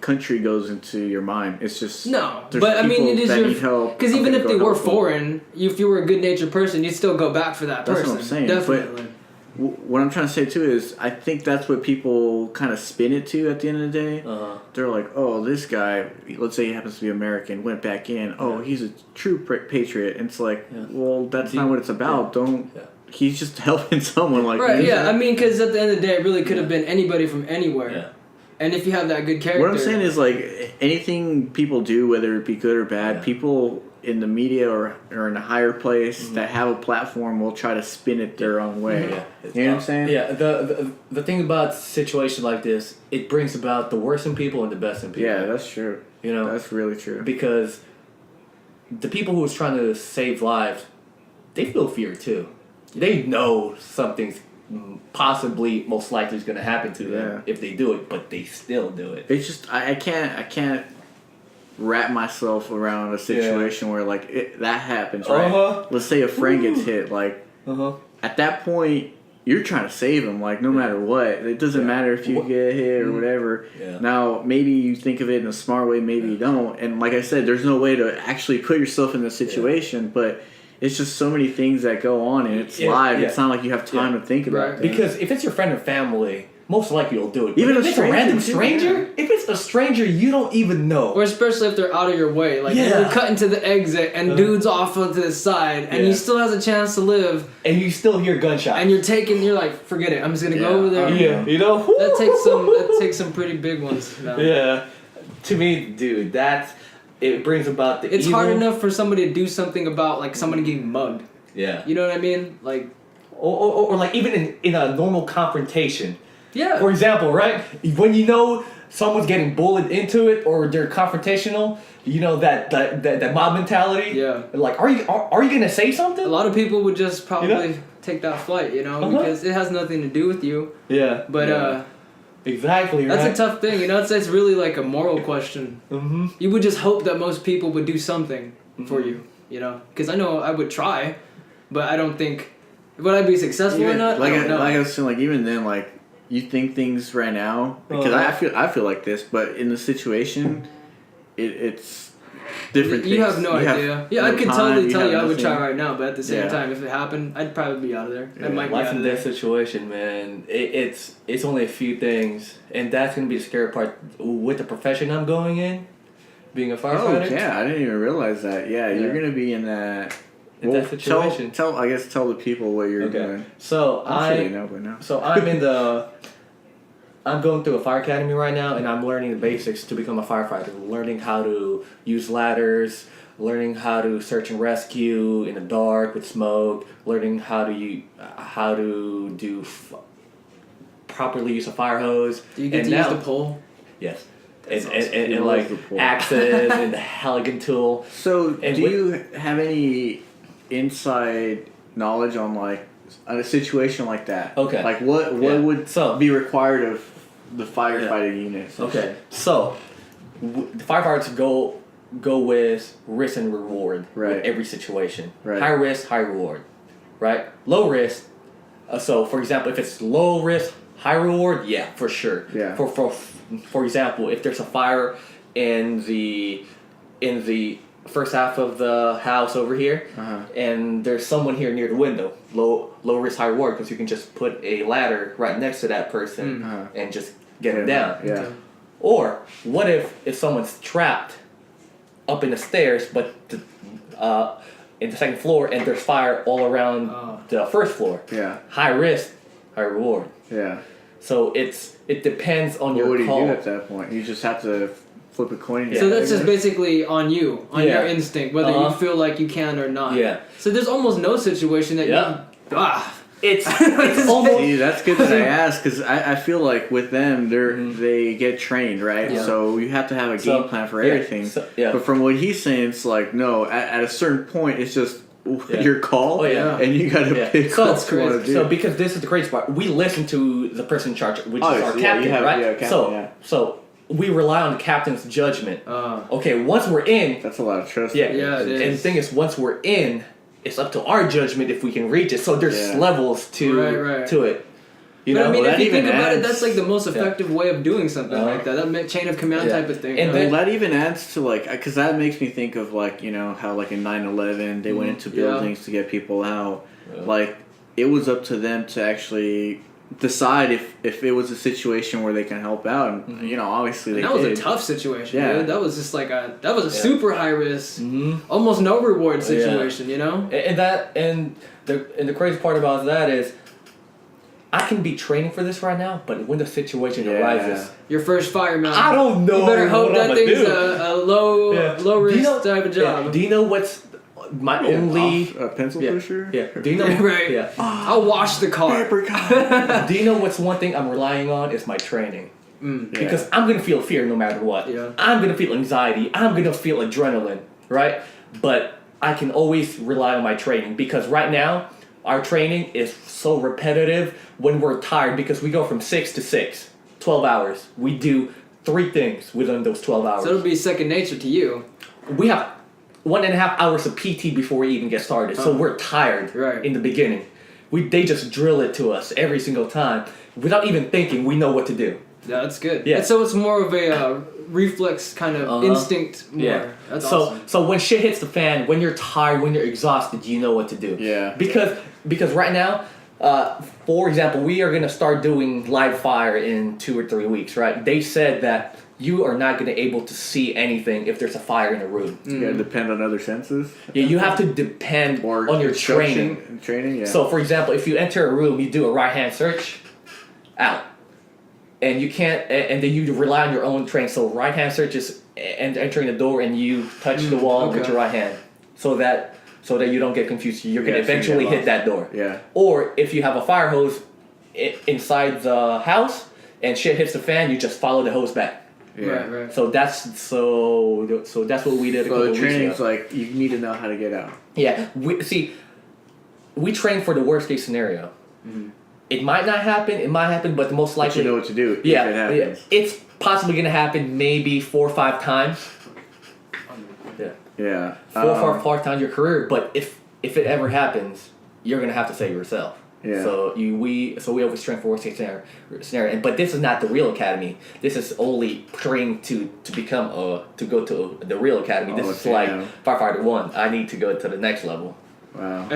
country goes into your mind. It's just but I mean, it is your help. Because even if they were foreign, if you were a good-natured person, you'd still go back for that person. That's what I'm saying. Definitely. But what I'm trying to say too is, I think that's what people kind of spin it to at the end of the day. They're like, oh, this guy, let's say he happens to be American, went back in. Oh, he's a true patriot. And it's like, well, that's not what it's about. He's just helping someone like right. Yeah, I mean, because at the end of the day, it really could have been anybody from anywhere. Yeah. And if you have that good character... What I'm saying is, like, anything people do, whether it be good or bad, people in the media or in a higher place that have a platform will try to spin it their own way. You know what I'm saying? Yeah, the thing about a situation like this, it brings about the worst in people and the best in people. Yeah, that's true. You know? That's really true. Because the people who's trying to save lives, they feel fear too. They know something's possibly most likely is going to happen to them if they do it, but they still do it. It's just I can't wrap myself around a situation where like that happens, right? Let's say a friend gets hit, like at that point you're trying to save him, like no matter what. It doesn't matter if you get hit or whatever. Now maybe you think of it in a smart way, maybe you don't, and like I said, there's no way to actually put yourself in the situation, but it's just so many things that go on, and it's live. It's not like you have time to think about it. Because if it's your friend or family, most likely you'll do it. Even if it's a random stranger, if it's a stranger you don't even know, or especially if they're out of your way, like you're cutting to the exit and dude's off onto the side, and he still has a chance to live, and you still hear gunshots, and you're like, forget it, I'm just gonna go over there. You know, that takes some pretty big ones. Now. Yeah, to me, dude, it brings about the It's evil. hard enough for somebody to do something about like somebody getting mugged. Yeah. You know what I mean? Like, or like even in a normal confrontation. Yeah. For example, right? When you know someone's getting bullied into it or they're confrontational, you know that mob mentality. Yeah. Like, are you gonna say something? A lot of people would just probably take that flight, because it has nothing to do with you. Yeah. But exactly. That's a tough thing, It's really like a moral question. Mm-hmm. You would just hope that most people would do something for you, Because I know I would try, but I don't think would I be successful or not. Like I don't know. Like I was saying, like even then, like you think things right now because I feel like this, but in the situation, it's different. You have no idea. Yeah, I could totally tell you I would try right now, but at the same time, if it happened, I'd probably be out of there. I might be life out in of that situation, man. It's only a few things, and that's gonna be the scary part with the profession I'm going in, being a firefighter. Oh yeah, I didn't even realize that. Yeah, you're gonna be in that. That situation. Tell the people what you're doing. So I'm sure you know by now. So I'm going through a fire academy right now, and I'm learning the basics to become a firefighter. Learning how to use ladders, learning how to search and rescue in the dark with smoke, learning how to do properly use a fire hose. Do you get to use the pole? Yes. And like axes and the Halligan tool. So do you have any inside knowledge on like a situation like that? Okay. Like what would be required of the firefighting unit? Okay. So the firefighters go with risk and reward with every situation. Right. High risk, high reward. Right? Low risk. So for example, if it's low risk, high reward, yeah, for sure. Yeah. For example, if there's a fire in the first half of the house over here, and there's someone here near the window, low risk, high reward, because you can just put a ladder right next to that person and just get them down. Yeah. Okay. Or what if someone's trapped up in the stairs, but in the second floor, and there's fire all around the first floor? Yeah. High risk, high reward. Yeah. So it depends on your call. What do you do at that point? You just have to flip a coin. So that's just basically on you, on your instinct, whether you feel like you can or not. Yeah. So there's almost no situation that it's almost. See, that's good that I asked because I feel like with them they get trained, right? Yeah. So you have to have a game plan for everything. But from what he's saying, it's like no, at a certain point, it's just your call, and you got to pick what you want to do. So because this is the crazy part, we listen to the person in charge, which is our captain, right? Captain, so we rely on the captain's judgment. Okay, once we're in, that's a lot of trust. It is. And the thing is, once we're in, it's up to our judgment if we can reach it. So there's levels to it. But I mean, if you think about it, that's like the most effective way of doing something like that. That chain of command type of thing. And well, that even adds to like, because that makes me think of like, you know, how like in 9/11 they went into buildings to get people out. Like it was up to them to actually decide if it was a situation where they can help out, and you know, obviously they did. That was a tough situation, dude. That was just like a super high risk, almost no reward situation, you know. And the crazy part about that is, I can be training for this right now, but when the situation arises, your first fireman, I don't know. You better hope what that thing's a low risk type of job. Do you know what's my only a pencil pusher? Yeah. Do you know? Right. Yeah. I'll wash the car. Do you know what's one thing I'm relying on is my training. Because I'm gonna feel fear no matter what. Yeah. I'm gonna feel anxiety. I'm gonna feel adrenaline, right? But I can always rely on my training because right now our training is so repetitive when we're tired because we go from 6 to 6, 12 hours. We do 3 things within those 12 hours. So it'll be second nature to you. We have 1.5 hours of PT before we even get started, so we're tired in the beginning. They just drill it to us every single time. Without even thinking, we know what to do. Yeah, that's good. Yeah. And so it's more of a reflex kind of instinct more. Yeah. That's awesome. So when shit hits the fan, when you're tired, when you're exhausted, you know what to do. Yeah. Because right now, for example, we are going to start doing live fire in 2 or 3 weeks, right? They said that you are not going to be able to see anything if there's a fire in a room. You got to depend on other senses. Yeah, you have to depend on your training. Yeah. So, for example, if you enter a room, you do a right-hand search, out. And you can't, and then you rely on your own training. So right-hand search is entering the door and you touch the wall with your right hand. So that you don't get confused. You're going to eventually hit that door. Yeah. Or if you have a fire hose inside the house and shit hits the fan, you just follow the hose back. Yeah. Right. So that's what we did. So the training's like you need to know how to get out. Yeah. We train for the worst case scenario. It might not happen. It might happen, but the most likely. But you know what to do. If it happens. It's possibly going to happen maybe 4 or 5 times. Yeah. 4 or 5 times your career, but if it ever happens, you're going to have to save yourself. Yeah. So we always train for worst case scenario. But this is not the real academy. This is only training to become to go to the real academy. This is like firefighter 1. I need to go to the next level. Wow.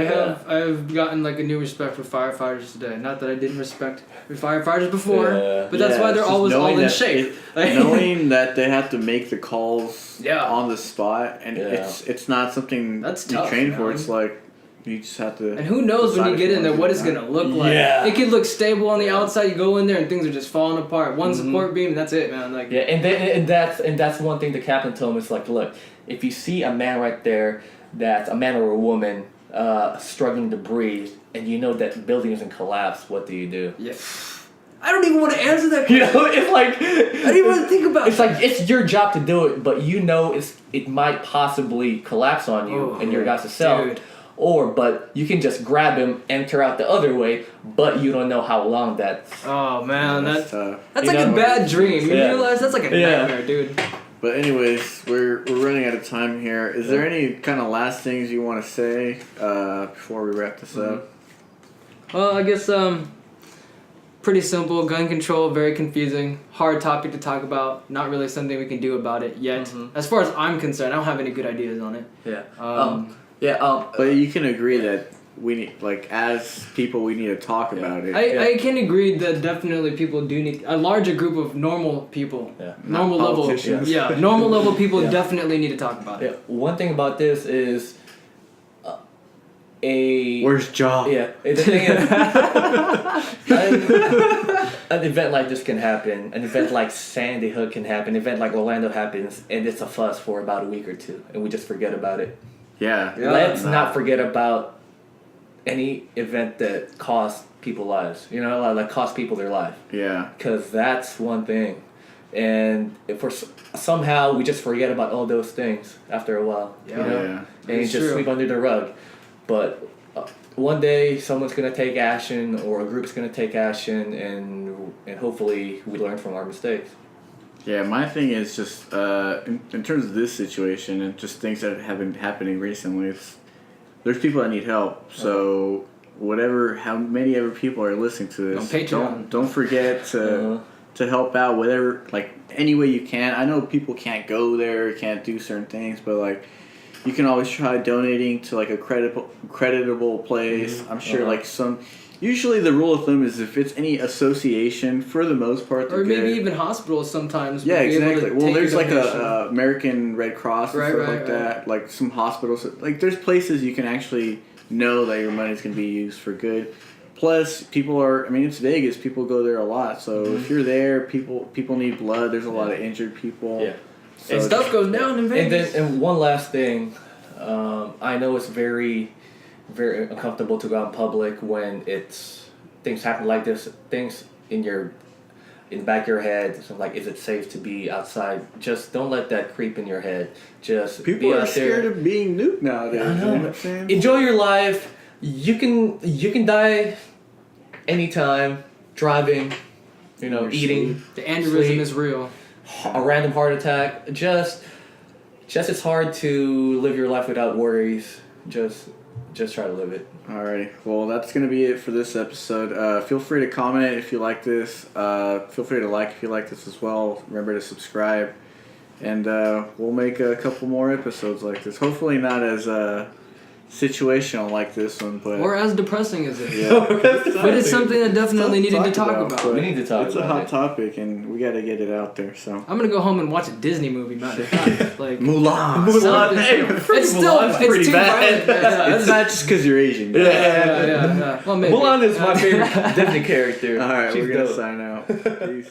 I've gotten like a new respect for firefighters today. Not that I didn't respect firefighters before, but that's why they're always all in shape. Knowing that they have to make the calls Yeah. on the spot, and it's not something That's you tough, train for. man. It's like you just have to. And who knows when you decide get if in there want what to it's do gonna look like. Yeah. It could look stable on the outside. You go in there and things are just falling apart. One support beam, and that's it, man. Like Yeah, and that's one thing the captain told me. It's like, look, if you see a man right there, that's a man or a woman struggling to breathe, and you know that building is in collapse, what do you do? Yeah. I don't even want to answer that You question. know, it's like I didn't even want to think about it. it's like it's your job to do it, but you know it might possibly collapse on you and your guys' self. Dude. But you can just grab him, enter out the other way, but you don't know how long that's. Oh man, That's that's tough. like a bad dream. You realize that's like a Yeah. nightmare, dude. But anyways, we're running out of time here. Is there any kind of last things you want to say before we wrap this up? Well, I guess pretty simple. Gun control, very confusing. Hard topic to talk about. Not really something we can do about it yet. As far as I'm concerned, I don't have any good ideas on it. Yeah. But you can agree that we need, like, as people, we need to talk about it. I can agree that definitely people do need a larger group of normal people. Yeah. Normal Not level. politicians. Yeah. Normal level people definitely need to talk about it. Yeah. One thing about this is Where's Jaw? Yeah. The thing is, an event like this can happen. An event like Sandy Hook can happen. An event like Orlando happens, and it's a fuss for about a week or two, and we just forget about it. Yeah. Let's not forget about any event that costs people lives. You know, like cost people their life. Yeah. Because that's one thing. And if somehow we just forget about all those things after a while, you know, and you just sweep under the rug. But one day someone's gonna take action, or a group's gonna take action, and hopefully we learn from our mistakes. Yeah, my thing is just in terms of this situation and just things that have been happening recently. There's people that need help, so how many ever people are listening to this, on Patreon. Don't forget to help out whatever, like, any way you can. I know people can't go there, can't do certain things, but like you can always try donating to like a creditable place. I'm sure like usually the rule of thumb is if it's any association, for the most part, or maybe even hospitals sometimes. Yeah, exactly. Well, there's like a American Red Cross and stuff like that. Like some hospitals, like there's places you can actually know that your money's going to be used for good. Plus, it's Vegas. People go there a lot. So if you're there, people need blood. There's a lot of injured people. Yeah. So and stuff goes down in Vegas. And one last thing. I know it's very, very uncomfortable to go out in public when things happen like this. Things in the back of your head. So like, is it safe to be outside? Just don't let that creep in your head. Just people be are out scared there. of being nuked nowadays. I know. You know what I'm saying? Enjoy your life. You can die anytime, driving, eating. The aneurysm sleep, is real. A random heart attack. Just it's hard to live your life without worries. Just try to live it. Alrighty. Well, that's going to be it for this episode. Feel free to comment if you like this. Feel free to like if you like this as well. Remember to subscribe. And we'll make a couple more episodes like this. Hopefully not as situational like this one, but or as depressing as it. Yeah. But it's something that definitely needed to talk about. We need to talk about it. It's a hot topic, and we got to get it out there. So I'm gonna go home and watch a Disney movie, matter of fact. Like Mulan. It's still pretty too bad. violent. It's not just because you're Asian. Yeah. Well, maybe. Mulan is my favorite Disney character. All right, She's we're gonna dope. sign out. Peace.